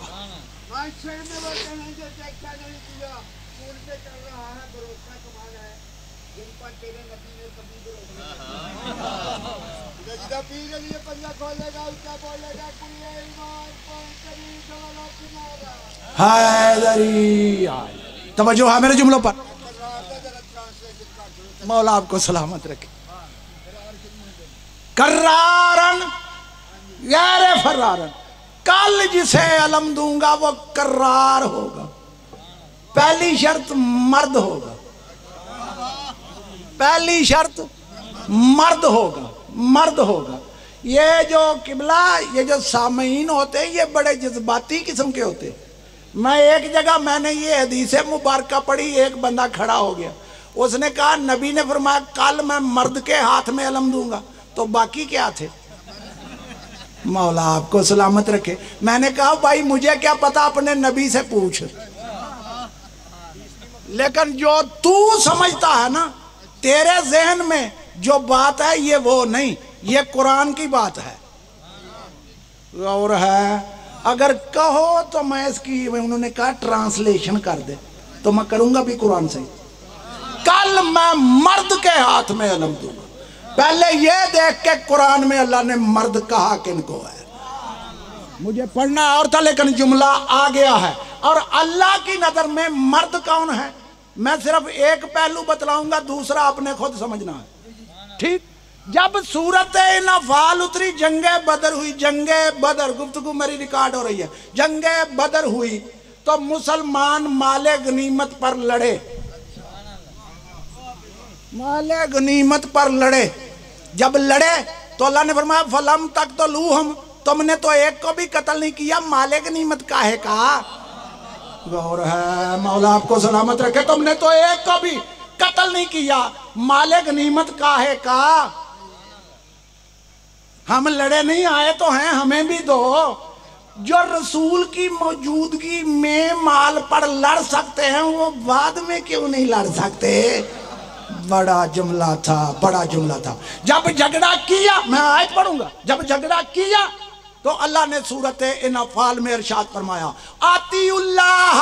माशर में वो कहेंगे कि अच्छा नहीं किया, उन पे कर रहा है भरोसा कमाल है, जिन पर तेरे नबी ने कभी भरोसा नहीं। पीर के लिए पंजा खोलेगा, उसका बोलेगा कुल्ले ईमान कौन करी सवालों की मारा। हैदरी तवज्जो है मेरे जुमलों पर। मौला आपको सलामत रखे। कर्रारन यारे फर्रारन, कल जिसे अलम दूंगा वो कर्रार होगा। पहली शर्त मर्द होगा, पहली शर्त मर्द होगा, मर्द होगा। ये जो किबला, ये जो सामीन होते हैं, ये बड़े जज्बाती किस्म के होते हैं। मैं एक जगह मैंने ये हदीस मुबारक पढ़ी, एक बंदा खड़ा हो गया, उसने कहा नबी ने फरमाया कल मैं मर्द के हाथ में अलम दूंगा, तो बाकी क्या थे? मौला आपको सलामत रखे। मैंने कहा भाई मुझे क्या पता, अपने नबी से पूछ। लेकिन जो तू समझता है ना, तेरे जहन में जो बात है ये वो नहीं, ये कुरान की बात है। और है अगर कहो तो मैं इसकी, उन्होंने कहा ट्रांसलेशन कर दे, तो मैं करूंगा भी कुरान से। कल मैं मर्द के हाथ में अलम दूंगा। पहले ये देख के कुरान में अल्लाह ने मर्द कहा किनको है, मुझे पढ़ना और था, लेकिन जुमला आ गया है। और अल्लाह की नजर में मर्द कौन है, मैं सिर्फ एक पहलू बतलाऊंगा, दूसरा आपने खुद समझना है। ठीक, जब सूरत इन्फाल उतरी, जंगे बदर हुई, जंगे बदर, गुफ्तगू मेरी रिकॉर्ड हो रही है, जंगे बदर हुई तो मुसलमान माले गनीमत पर लड़े, माले गनीमत पर लड़े। जब लड़े तो अल्लाह ने फरमाया फलम तक तो लू हम, तुमने तो एक को भी कत्ल नहीं किया, माले गनीमत काहे का? गौर है, मौला आपको सलामत रखे। तुमने तो एक को भी कत्ल नहीं किया, माले गनीमत काहे का? हम लड़े नहीं आए तो हैं, हमें भी दो। जो रसूल की मौजूदगी में माल पर लड़ सकते हैं, वो बाद में क्यों नहीं लड़ सकते? बड़ा जुमला था, बड़ा जुमला था। जब झगड़ा किया, मैं आयत पढ़ूंगा, जब झगड़ा किया तो अल्लाह ने सूरत इन्फाल में इरशाद फरमाया आतीउल्लाह।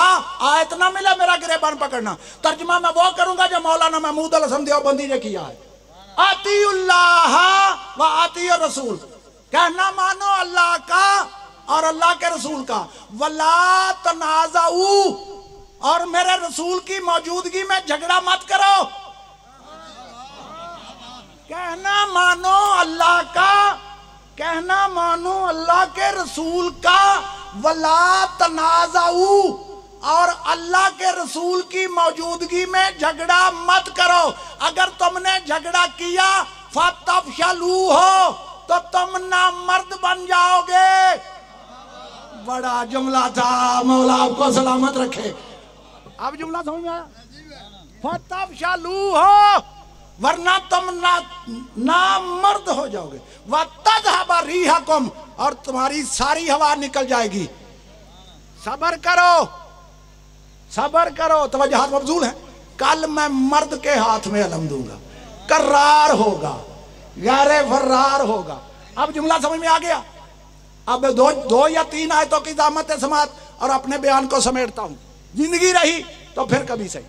आयत ना मिला मेरा गिरेबान पकड़ना, तर्जुमा मैं वो करूंगा जो मौलाना महमूद अल हसन देवबंदी ने किया है। आतीउल्लाह व आती रसूल, कहना मानो अल्लाह का और अल्लाह के रसूल का। वला तनाज़ऊ, और मेरे रसूल की मौजूदगी में झगड़ा मत करो। कहना मानो अल्लाह का, कहना मानो अल्लाह के रसूल का। वला तनाज़ऊ, और अल्लाह के रसूल की मौजूदगी में झगड़ा मत करो। अगर तुमने झगड़ा किया फतफशलू हो तो तुम ना मर्द बन जाओगे। बड़ा जुमला था, मौला आपको सलामत रखे। अब जुमला समझ में आया? फतफशलू हो, वरना तुम ना मर्द हो जाओगे। वतज़हबा रीहकुम, और तुम्हारी सारी हवा निकल जाएगी। सब्र करो, सब्र करो। तवज्जो मबजूल है। कल मैं मर्द के हाथ में अलम दूंगा, कर्रार होगा, यारे फर्रार होगा। अब जुमला समझ में आ गया। अब दो या तीन आयतों की दामत समात और अपने बयान को समेटता हूं। जिंदगी रही तो फिर कभी सही।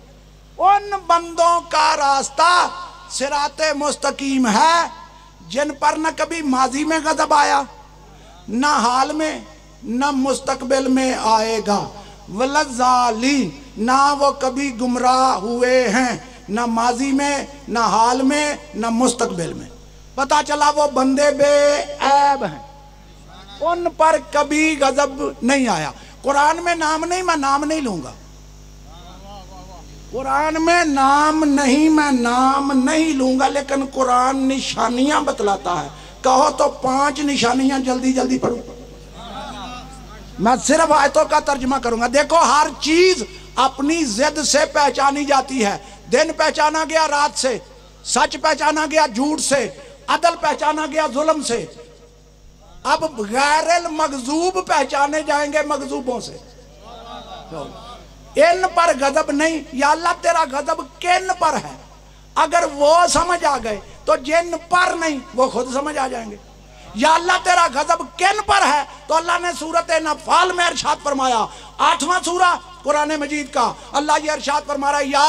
उन बंदों का रास्ता सिराते मुस्तकीम है जिन पर न कभी माजी में गजब आया, न हाल में, न मुस्तकबिल में आएगा। वलज़ालीन, ना वो कभी गुमराह हुए हैं, न माजी में, न हाल में, न मुस्तकबिल में। पता चला वो बंदे बेऐब हैं, उन पर कभी गजब नहीं आया। कुरान में नाम नहीं, मैं नाम नहीं लूंगा। कुरान में नाम नहीं, मैं नाम नहीं लूंगा, लेकिन कुरान निशानियां बतलाता है। कहो तो 5 निशानियां जल्दी जल्दी पढ़ो। मैं सिर्फ आयतों का तर्जुमा करूंगा। देखो हर चीज अपनी जिद से पहचानी जाती है। दिन पहचाना गया रात से, सच पहचाना गया झूठ से, अदल पहचाना गया जुल्म से। अब गैरल मगजूब पहचाने जाएंगे मगजूबों से। इन पर गजब नहीं, या अल्लाह तेरा गजब किन पर है, अगर वो समझ आ गए तो जिन पर नहीं वो खुद समझ आ जाएंगे। या अल्लाह तेरा गजब किन पर है, तो अल्लाह ने सूरत नफाल में इरशाद फरमाया, 8वां सूरा कुरान मजीद का, अल्लाह ये इरशाद फरमा रहा है, या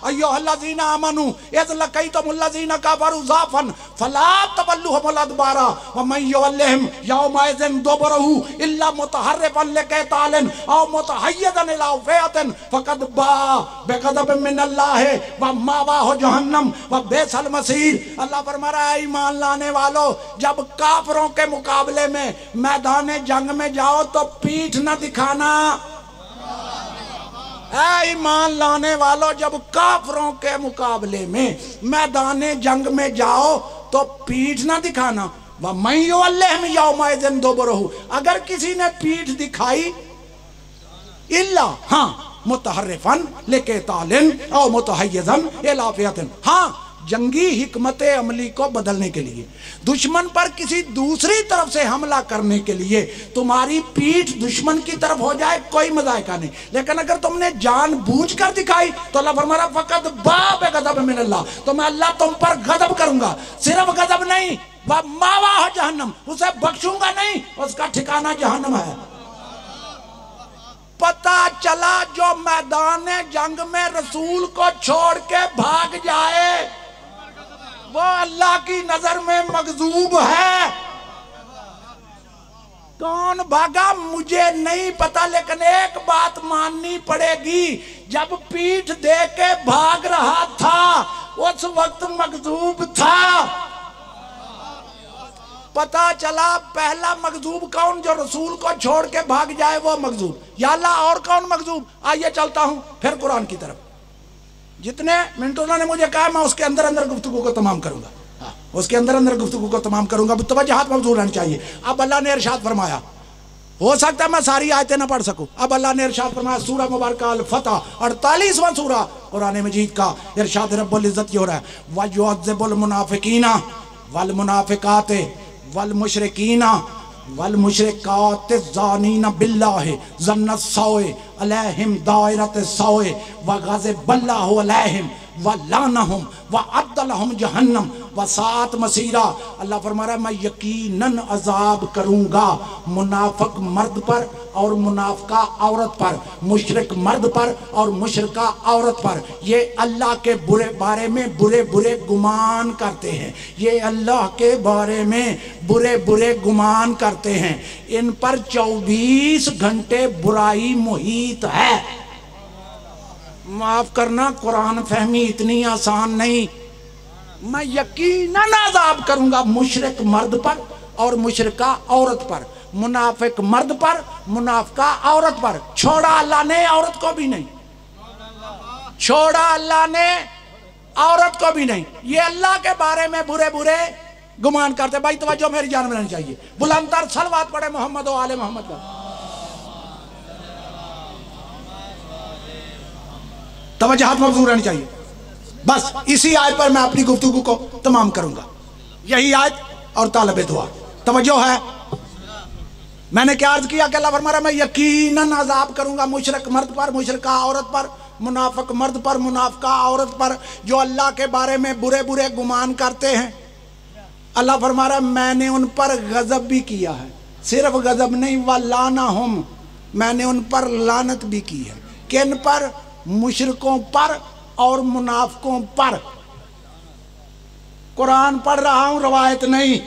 अय्युहल्लज़ीना आमनू इज़ लक़ीतुमुल्लज़ीना कफ़रू ज़ाफ़न फ़ला तवल्लूहुमुल अदबारा व मन युवल्लिहिम यौमइज़िन दुबरहु इल्ला मुतहर्रिफ़न लिक़ितालिन औ मुतहय्यिज़न इला फ़िअतिन फ़क़द बाअ बिग़ज़बिन मिनल्लाहि व मावाहु जहन्नम व बि'सल मसीर। अल्लाह फरमा रहा है, ईमान लाने वालों, जब काफिरों के मुकाबले में मैदान जंग में जाओ तो पीठ न दिखाना। ऐ ईमान लाने वालों, जब काफिरों के मुकाबले में मैदान जंग में जाओ तो पीठ ना दिखाना। वह मैं युवल्लिहिम यौमइज़िन दुबरहु, अगर किसी ने पीठ दिखाई, इल्ला हाँ मुतहर्रिफ़न लिक़ितालिन औ मुतहय्यिज़न इला फ़िअतिन, हाँ जंगी हिकमत अमली को बदलने के लिए, दुश्मन पर किसी दूसरी तरफ से हमला करने के लिए तुम्हारी पीठ दुश्मन की तरफ हो जाए, कोई मज़ायका नहीं। लेकिन अगर तुमने जानबूझकर दिखाई तो अल्लाह फरमाया फ़क़द बाअ बिग़ज़बिन मिनल्लाह, तो मैं अल्लाह तुम पर गजब करूंगा। सिर्फ गजब नहीं, वह मावाहु जहन्नम, उसे बख्शूंगा नहीं, उसका ठिकाना जहन्नम है। पता चला जो मैदान जंग में रसूल को छोड़ के भाग जाए वो अल्लाह की नजर में मगजूब है। कौन भागा मुझे नहीं पता, लेकिन एक बात माननी पड़ेगी, जब पीठ दे के भाग रहा था उस वक्त मगजूब था। पता चला पहला मगजूब कौन, जो रसूल को छोड़ के भाग जाए वो मगजूब। या अल्लाह और कौन मगजूब? आइए चलता हूं फिर कुरान की तरफ। जितने मिनट उन्होंने मुझे कहा मैं उसके अंदर अंदर गुफ्तगू को तमाम करूंगा, उसके अंदर अंदर गुफ्तगू को तमाम करूंगा। तवज्जुहात मौजूद रहनी चाहिए। अब अल्लाह ने इरशाद फरमाया, हो सकता है मैं सारी आयतें ना पढ़ सकूं। अब अल्लाह ने इरशाद फरमाया, सूरह मुबारक अल फतह 48वां सूरा कुरान मजीद का, इरशाद रब्बुल इज्जत ये हो रहा है, वयुअज़्ज़िबुल मुनाफिकीना वल मुनाफिकात वल मुशरिकीना वल मुशरिकात ज़ानीना बिल्लाहि ज़न्न सौए अलैहिम दायरत सौए व गज़िबल्लाहु अलैहिम व लानहुम व अद्दलहुम जहन्नम व सात मसीरा। अल्लाह फरमा रहा है, मैं यकीनन अजाब करूंगा मुनाफिक मर्द पर और मुनाफिका औरत पर, मुशरिक मर्द पर और मुशरिका औरत पर। ये अल्लाह के बुरे बारे में बुरे बुरे गुमान करते हैं, ये अल्लाह के बारे में बुरे बुरे गुमान करते हैं। इन पर 24 घंटे बुराई मुहीत है। माफ करना, कुरान फहमी इतनी आसान नहीं। मैं यकीनन अज़ाब करूंगा मुशरिक मर्द पर और मुशरिका औरत पर, मुनाफिक मर्द पर, मुनाफिका औरत पर। छोड़ा अल्लाह ने औरत को भी नहीं, छोड़ा अल्लाह ने औरत को भी नहीं। ये अल्लाह के बारे में बुरे बुरे गुमान करते। भाई तवज्जो मेरी जान में रहनी चाहिए। बुलंदतर सलवात पढ़े मोहम्मद व आले मोहम्मद पर। तवज्जुहात मौजूद रहनी चाहिए। बस इसी आयत पर मैं अपनी गुफ्तगू को तमाम करूंगा। यही आयत और तालिब दुआ। तवज्जो है, मैंने क्या अर्ज किया कि अल्लाह फरमा रहा है, मैं यकीनन अजाब करूंगा मुशरिक मर्द पर, मुशरिका औरत पर, मुनाफिक मर्द पर, मुनाफिका औरत पर, जो अल्लाह के बारे में बुरे बुरे गुमान करते हैं। अल्लाह फरमा रहा है, मैंने उन पर गजब भी किया है। सिर्फ गजब नहीं, व लानहुम, मैंने उन पर लानत भी की है। किन पर? मुशरिकों पर और मुनाफिकों पर। कुरान पढ़ रहा हूं, रवायत नहीं।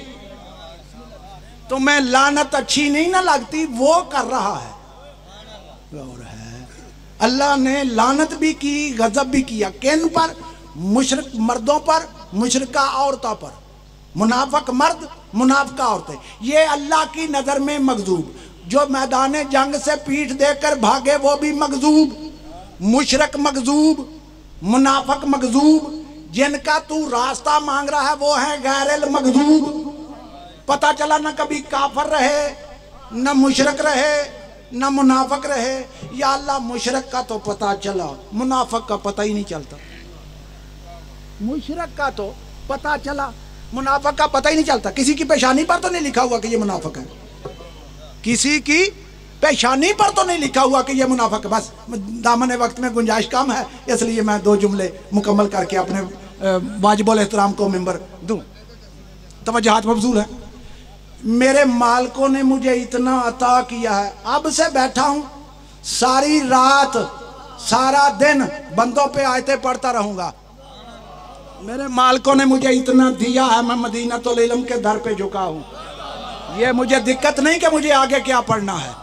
तो मैं लानत अच्छी नहीं ना लगती, वो कर रहा है। और है अल्लाह ने लानत भी की, गजब भी किया। किन पर? मुशरिक मर्दों पर, मुशरिका औरतों पर। मुनाफिक मर्द, मुनाफिका औरतें, ये अल्लाह की नजर में मगजूब। जो मैदान जंग से पीठ देकर भागे वो भी मगजूब, मुशरिक मगजूब, मुनाफिक मगजूब। जिनका तू रास्ता मांग रहा है वो है गैरल मगजूब। पता चला न कभी काफर रहे, न मुशरिक रहे, ना मुनाफिक रहे। या अल्लाह मुशरक का तो पता चला, मुनाफिक का पता ही नहीं चलता। मुशरक का तो पता चला, मुनाफिक का पता ही नहीं चलता। किसी की पेशानी पर तो नहीं लिखा हुआ कि ये मुनाफिक है, किसी की पेशानी पर तो नहीं लिखा हुआ कि ये मुनाफिक है। बस दामन वक्त में गुंजाइश कम है, इसलिए मैं 2 जुमले मुकम्मल करके अपने वाजिबुल एहतराम को मिंबर दूं। तवज्जुहात मबज़ूल है। मेरे मालिकों ने मुझे इतना अता किया है, अब से बैठा हूं सारी रात सारा दिन बंदों पे आयतें पढ़ता रहूंगा। मेरे मालिकों ने मुझे इतना दिया है, मैं मदीनतुल इल्म के दर पे झुका हूं। ये मुझे दिक्कत नहीं कि मुझे आगे क्या पढ़ना है,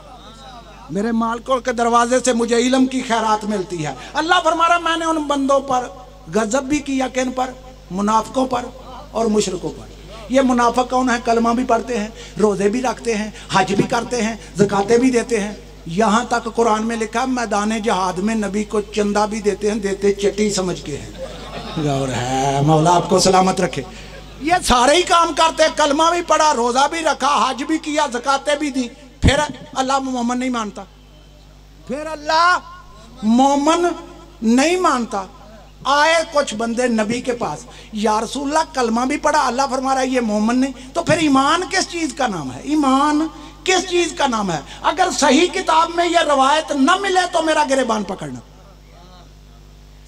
मेरे मालिकों के दरवाजे से मुझे इल्म की खैरात मिलती है। अल्लाह फरमा रहा मैंने उन बंदों पर गजब भी किया, किन पर? मुनाफिकों पर और मुशरिकों पर। ये मुनाफिक कौन है? कलमा भी पढ़ते हैं, रोज़े भी रखते हैं, हज भी करते हैं, ज़कातें भी देते हैं। यहाँ तक कुरान में लिखा मैदान जहाद में नबी को चंदा भी देते हैं, देते चट्टी समझ के हैं। गौर है, मौला आपको सलामत रखे। ये सारे ही काम करते हैं, कलमा भी पढ़ा, रोज़ा भी रखा, हज भी किया, ज़कातें भी दी, फिर अल्लाह मोमन नहीं मानता, फिर अल्लाह मोमन नहीं मानता। आए कुछ बंदे नबी के पास, या रसूलल्लाह कलमा भी पढ़ा, अल्लाह फरमा रहा है ये मोमन नहीं, तो फिर ईमान किस चीज़ का नाम है? ईमान किस चीज़ का नाम है? अगर सही किताब में यह रवायत न मिले तो मेरा गिरेबान पकड़ना।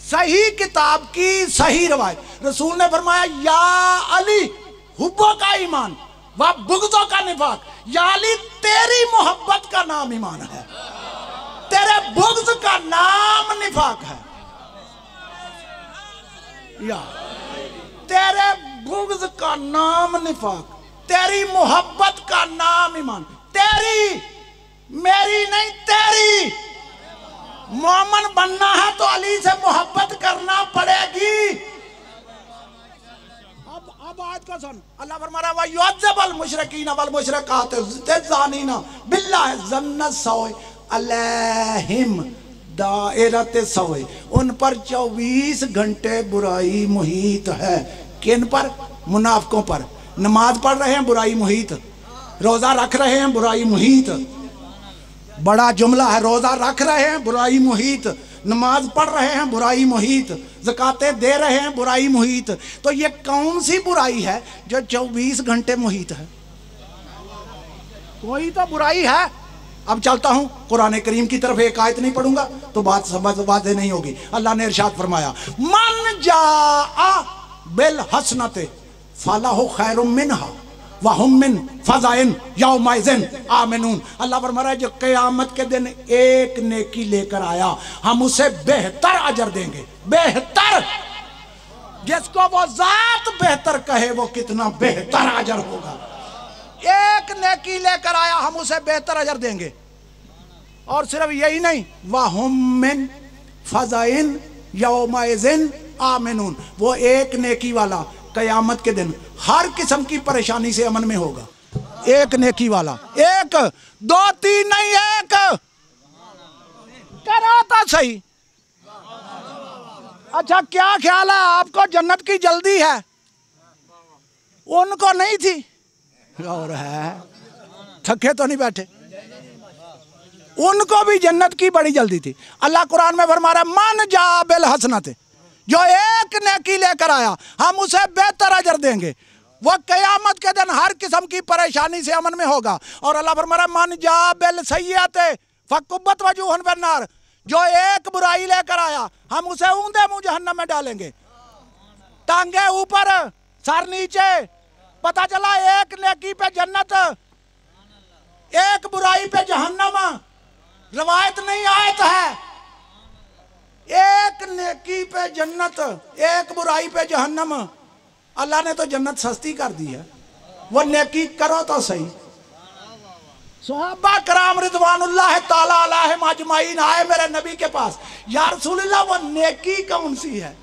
सही किताब की सही रवायत, रसूल ने फरमाया या अली हुब्बों का ईमान व बुग़्ज़ों का निफाक। या अली तेरी मोहब्बत का नाम ईमान है, तेरे बुग़्ज़ का नाम निफाक है। या तेरे बुग़्ज़ का नाम निफाक, तेरी मोहब्बत का नाम ईमान। तेरी, मेरी नहीं, तेरी। मोमन बनना है तो अली से मोहब्बत करना पड़ेगी। अब आयत को सुन, अल्लाह फरमा रहा है युअज़्ज़िबुल मुशरिकीन वल मुशरिकात ज़ानीना बिल्लाहि ज़न्न सौइ अलैहिम दायरत सौइ। उन पर 24 घंटे बुराई मुहीत है। किन पर? मुनाफिकों पर। नमाज पढ़ रहे हैं, बुराई मुहीत। रोज़ा रख रहे हैं, बुराई मुहीत। बड़ा जुमला है, रोज़ा रख रहे हैं, बुराई मुहीत। नमाज पढ़ रहे हैं, बुराई मुहीत। ज़कातें दे रहे हैं, बुराई मुहीत। तो ये कौन सी बुराई है जो 24 घंटे मुहीत है? कोई तो बुराई है। अब चलता हूं कुरान करीम की तरफ, एक आयत नहीं पढ़ूंगा तो बात समझ वाज़ेह नहीं होगी। अल्लाह ने इरशाद फरमाया मन जाआ बिल हसनते फलाहु खैरुम मिनहा व हुम मिन फज़ाइन यौमइज़िन आमिनून। अल्लाह फरमा रहा है जो क़यामत के दिन एक नेकी लेकर आया हम उसे बेहतर अजर देंगे। बेहतर, जिसको वो जात बेहतर कहे वो कितना बेहतर अजर होगा। एक नेकी लेकर आया हम उसे बेहतर अजर देंगे। और सिर्फ यही नहीं, वहुम मिन फज़ाइन यौमइज़िन आमिनून, वो एक नेकी वाला क़यामत के दिन हर किस्म की परेशानी से अमन में होगा। एक नेकी वाला, एक, 2 3 नहीं, एक करा था सही। अच्छा क्या ख्याल है आपको जन्नत की जल्दी है? उनको नहीं थी। और है, थके तो नहीं बैठे, उनको भी जन्नत की बड़ी जल्दी थी। अल्लाह कुरान में फरमा रहा है मन जा बिल हसनत, जो एक नेकी लेकर आया हम उसे बेहतर अजर देंगे। वो क़यामत के दिन हर किस्म की परेशानी से अमन में होगा। और अल्लाह फरमा रहा है मन जा बिल सय्यते फकुब्बत वजूहन बिन्नार, जो एक बुराई लेकर आया हम उसे ऊंधे मुंह जहन्नम में डालेंगे। टांगे ऊपर सर नीचे। पता चला एक नेकी पे जन्नत, एक बुराई पे जहन्नम। रवायत नहीं, आयत है। एक नेकी पे जन्नत, एक बुराई पे जहन्नम। अल्लाह ने तो जन्नत सस्ती कर दी है, वो नेकी करो तो सही। सहाबा कराम रिज़वानुल्लाह ताला अलैहिम अजमाइन आए मेरे नबी के पास, या रसूलल्लाह वो नेकी कौन सी है?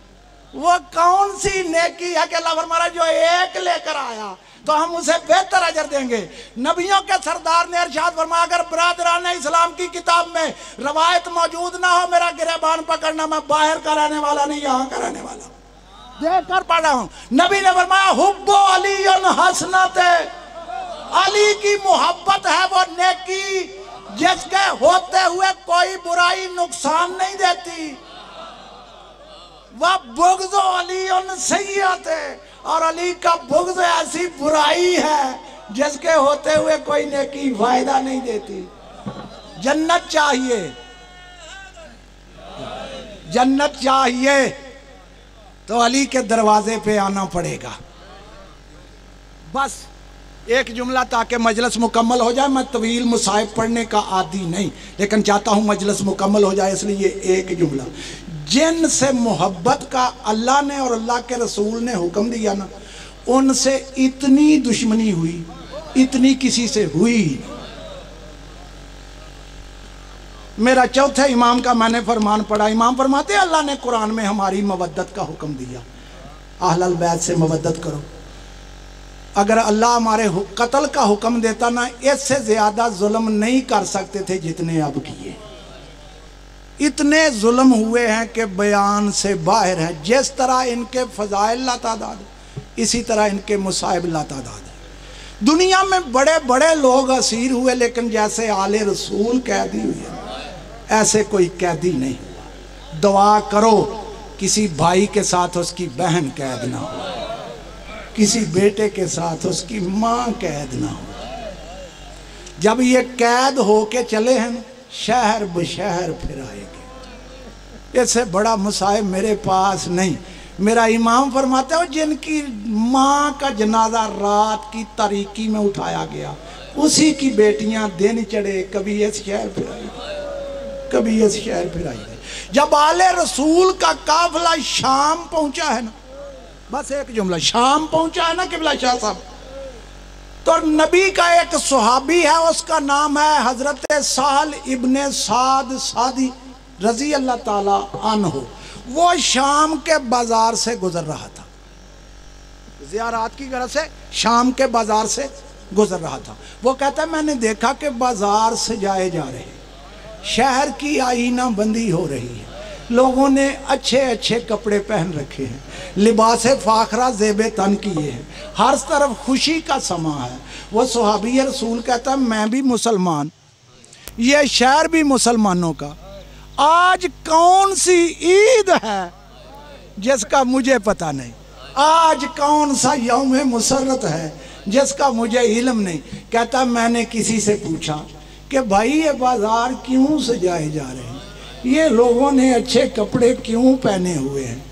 वो कौन सी नेकी है कि अल्लाह फरमाया जो एक लेकर आया तो हम उसे बेहतर अजर देंगे। नबियों के सरदार ने इरशाद फरमाया अगर बरादरान इस्लाम की किताब में रवायत मौजूद ना हो मेरा गिरेबान पकड़ना, मैं बाहर का रहने वाला नहीं, यहाँ का रहने वाला। देख कर पढ़ रहा हूँ, नबी ने फरमाया हुब्बो अली हसनत, अली की मोहब्बत है वो नेकी जिसके होते हुए कोई बुराई नुकसान नहीं देती। वह बुग़्ज़ अली उन सय्यत है, और अली का बुग़्ज़ ऐसी बुराई है जिसके होते हुए कोई नेकी फायदा नहीं देती। जन्नत चाहिए, जन्नत चाहिए तो अली के दरवाजे पे आना पड़ेगा। बस एक जुमला ताकि मजलिस मुकम्मल हो जाए। मैं तवील मुसाहिब पढ़ने का आदी नहीं, लेकिन चाहता हूँ मजलिस मुकम्मल हो जाए, इसलिए एक जुमला। जिनसे मोहब्बत का अल्लाह ने और अल्लाह के रसूल ने हुक्म दिया ना, उनसे इतनी दुश्मनी हुई, इतनी किसी से हुई। मेरा चौथे इमाम का मैंने फरमान पढ़ा। इमाम फरमाते अल्लाह ने कुरान में हमारी मवद्दत का हुक्म दिया, अहलल बैत से मवद्दत करो। अगर अल्लाह हमारे कत्ल का हुक्म देता ना, इससे ज़्यादा जुल्म नहीं कर सकते थे जितने अब किए। इतने जुल्म हुए हैं कि बयान से बाहर है। जिस तरह इनके फ़ज़ाइल लातादाद, इसी तरह इनके मुसाइब लातादाद है। दुनिया में बड़े बड़े लोग असीर हुए, लेकिन जैसे आले रसूल कैदी हुए ऐसे कोई कैदी नहीं हुआ। दुआ करो किसी भाई के साथ उसकी बहन कैद ना हो, किसी बेटे के साथ उसकी माँ कैद ना हो। जब ये कैद हो के चले हैं, शहर बशहर फिर आएंगे। इससे बड़ा मुसाहिब मेरे पास नहीं। मेरा इमाम फरमाते हो जिनकी माँ का जनाजा रात की तारीकी में उठाया गया, उसी की बेटियां दिन चढ़े कभी इस शहर फिर आई, कभी इस शहर फिर आई। जब आले रसूल का काफिला शाम पहुंचा है ना, बस एक जुमला, शाम पहुंचा है ना किबला शाह साहब, तो नबी का एक सुहाबी है, उसका नाम है हजरत साल इब्ने साद सादी रजी अल्लाह ताला अन्हु। वो शाम के बाजार से गुजर रहा था, ज़ियारत की गरज से शाम के बाजार से गुजर रहा था। वो कहता है मैंने देखा कि बाजार से जाए जा रहे, शहर की आईना बंदी हो रही है, लोगों ने अच्छे अच्छे कपड़े पहन रखे हैं, लिबास फाखरा ज़ेबे तन किए हैं, हर तरफ खुशी का समा है। वो सुहाबी रसूल कहता है मैं भी मुसलमान, ये शहर भी मुसलमानों का, आज कौन सी ईद है जिसका मुझे पता नहीं, आज कौन सा यौम मुसर्रत है जिसका मुझे इल्म नहीं। कहता मैंने किसी से पूछा कि भाई ये बाजार क्यों सजाए जा रहे हैं, ये लोगों ने अच्छे कपड़े क्यों पहने हुए हैं।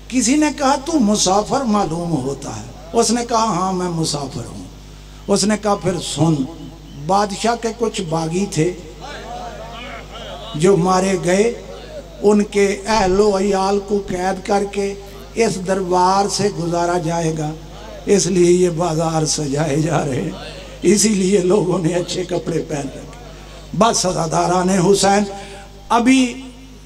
किसी ने कहा तू मुसाफिर मालूम होता है। उसने कहा हाँ मैं मुसाफिर हूँ। उसने कहा फिर सुन, बादशाह के कुछ बागी थे जो मारे गए, उनके अहलो अयाल को कैद करके इस दरबार से गुजारा जाएगा, इसलिए ये बाजार सजाए जा रहे हैं, इसीलिए लोगों ने अच्छे कपड़े पहन रखे। बस सदादारान हुसैन। अभी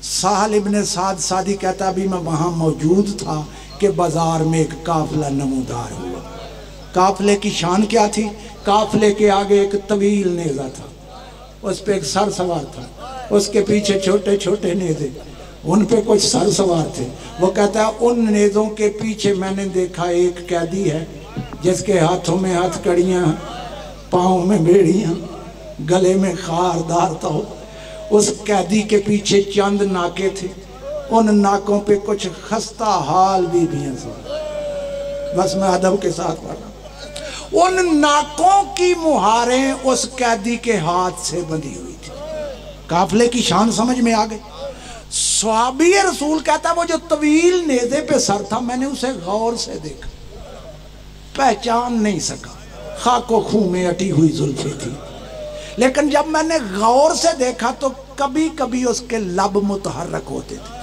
साहल इब्ने साद सादी कहता अभी मैं वहाँ मौजूद था कि बाजार में एक काफिला नमूदार हुआ। काफिले की शान क्या थी? काफिले के आगे एक तवील नेज़ा था, उस पर एक सर सवार था, उसके पीछे छोटे छोटे नेज़े, उन पे कुछ सर सवार थे। वो कहता है उन नेज़ों के पीछे मैंने देखा एक कैदी है जिसके हाथों में हथकड़ियाँ, पाँव में बेड़ियाँ, गले में खारदार तो। उस कैदी के पीछे चंद नाके थे, उन नाकों पे कुछ खस्ता हाल बीबियाँ सवार। बस मैं अदब के साथ पढ़ा। उन नाकों की मुहारें उस कैदी के हाथ से बंधी हुई थी। काफिले की शान समझ में आ गई। सहाबी रसूल कहता वो जो तवील नेज़े पे सर था, मैंने उसे गौर से देखा, पहचान नहीं सका, खाको खूं में अटी हुई जुल्फे थी। लेकिन जब मैंने गौर से देखा तो कभी कभी उसके लब मुतहर्रक होते थे,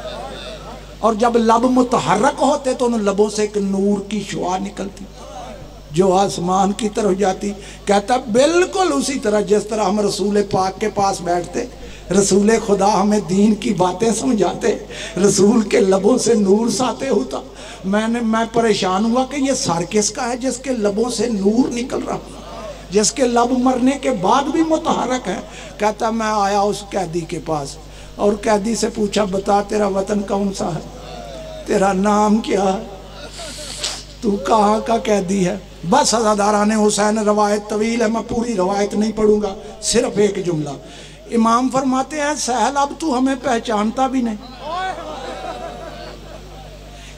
और जब लब मुतहर्रक होते तो उन लबों से एक नूर की शुआ निकलती जो आसमान की तरफ जाती। कहता बिल्कुल उसी तरह जिस तरह हम रसूल पाक के पास बैठते, रसूल खुदा हमें दीन की बातें समझाते, रसूल के लबों से नूर साते होता। मैं परेशान हुआ कि ये सर किसका है जिसके लबों से नूर निकल रहा, जिसके लब मरने के बाद भी मुतहरक है। कहता मैं आया उस कैदी के पास और कैदी से पूछा बता तेरा वतन कौन सा है, तेरा नाम क्या है, तू कहाँ का कैदी है। बस अज़ादारान हुसैन, रवायत तवील है, मैं पूरी रवायत नहीं पढ़ूंगा, सिर्फ एक जुमला। इमाम फरमाते हैं सहल अब तू हमें पहचानता भी नहीं।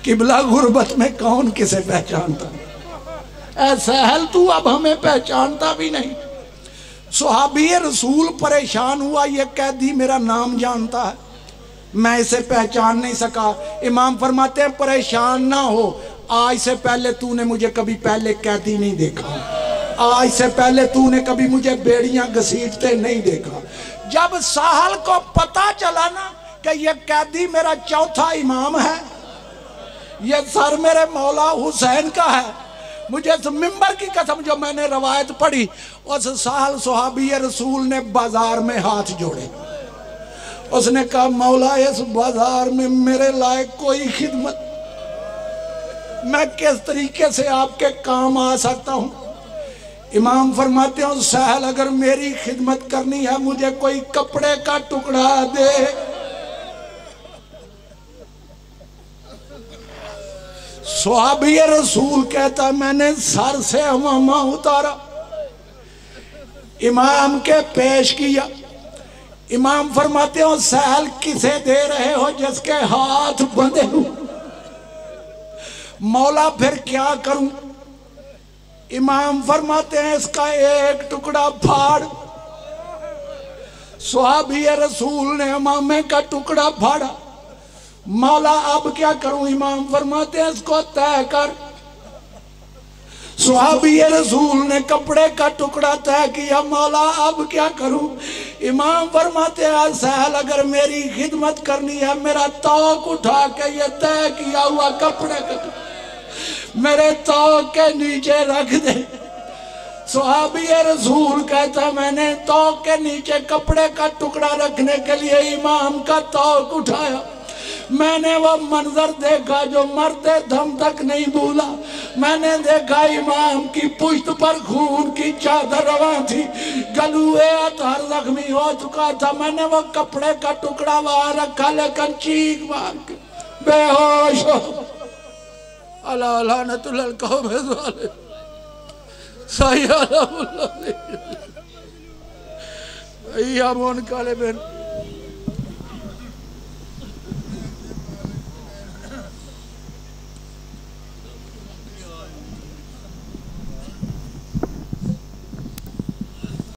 किबला गुर्बत में कौन किसे पहचानता, ऐ सहल तू अब हमें पहचानता भी नहीं। सुहाबी रसूल परेशान हुआ, ये कैदी मेरा नाम जानता है, मैं इसे पहचान नहीं सका। इमाम फरमाते हैं परेशान ना हो, आज से पहले तूने मुझे कभी पहले कैदी नहीं देखा, आज से पहले तूने कभी मुझे बेड़ियां घसीटते नहीं देखा। जब साहल को पता चला ना कि ये कैदी मेरा चौथा इमाम है, ये सर मेरे मौला हुसैन का है, मुझे इस मिंबर की कसम जो मैंने रवायत पढ़ी, उस साहल सुहाबी रसूल ने बाजार में हाथ जोड़े, उसने कहा मौला इस बाजार में मेरे लायक कोई खिदमत, मैं किस तरीके से आपके काम आ सकता हूं। इमाम फरमाते हैं सहल अगर मेरी खिदमत करनी है मुझे कोई कपड़े का टुकड़ा दे। सुहाबी रसूल कहता मैंने सर से अमामा उतारा, इमाम के पेश किया। इमाम फरमाते हो सहल किसे दे रहे हो जिसके हाथ बंधे हो। मौला फिर क्या करूं। इमाम फरमाते हैं इसका एक टुकड़ा फाड़। सुहाबी रसूल ने अमामे का टुकड़ा फाड़ा। मौला अब क्या करूं। इमाम फरमाते हैं इसको तय कर। सुहाबी रसूल ने कपड़े का टुकड़ा तय किया। मौला अब क्या करूं। इमाम फरमाते हैं सहल अगर मेरी खिदमत करनी है मेरा तौक उठा के ये तय किया हुआ कपड़े का मेरे तौक के नीचे रख दे। सुहाबी रसूल कहता मैंने तौक के नीचे कपड़े का टुकड़ा रखने के लिए इमाम का तौक उठाया। मैंने वो मंजर देखा जो मरते दम तक नहीं भूला। मैंने देखा इमाम की पुश्त पर खून की चादर रवा थी, गलुए अतहर जख्मी हो चुका था। मैंने वो कपड़े का टुकड़ा वहां रखा लेकिन चीख मार के बेहोश हो। अल्लाह लानतुल कौम वाले सही अल्लाह काले बेन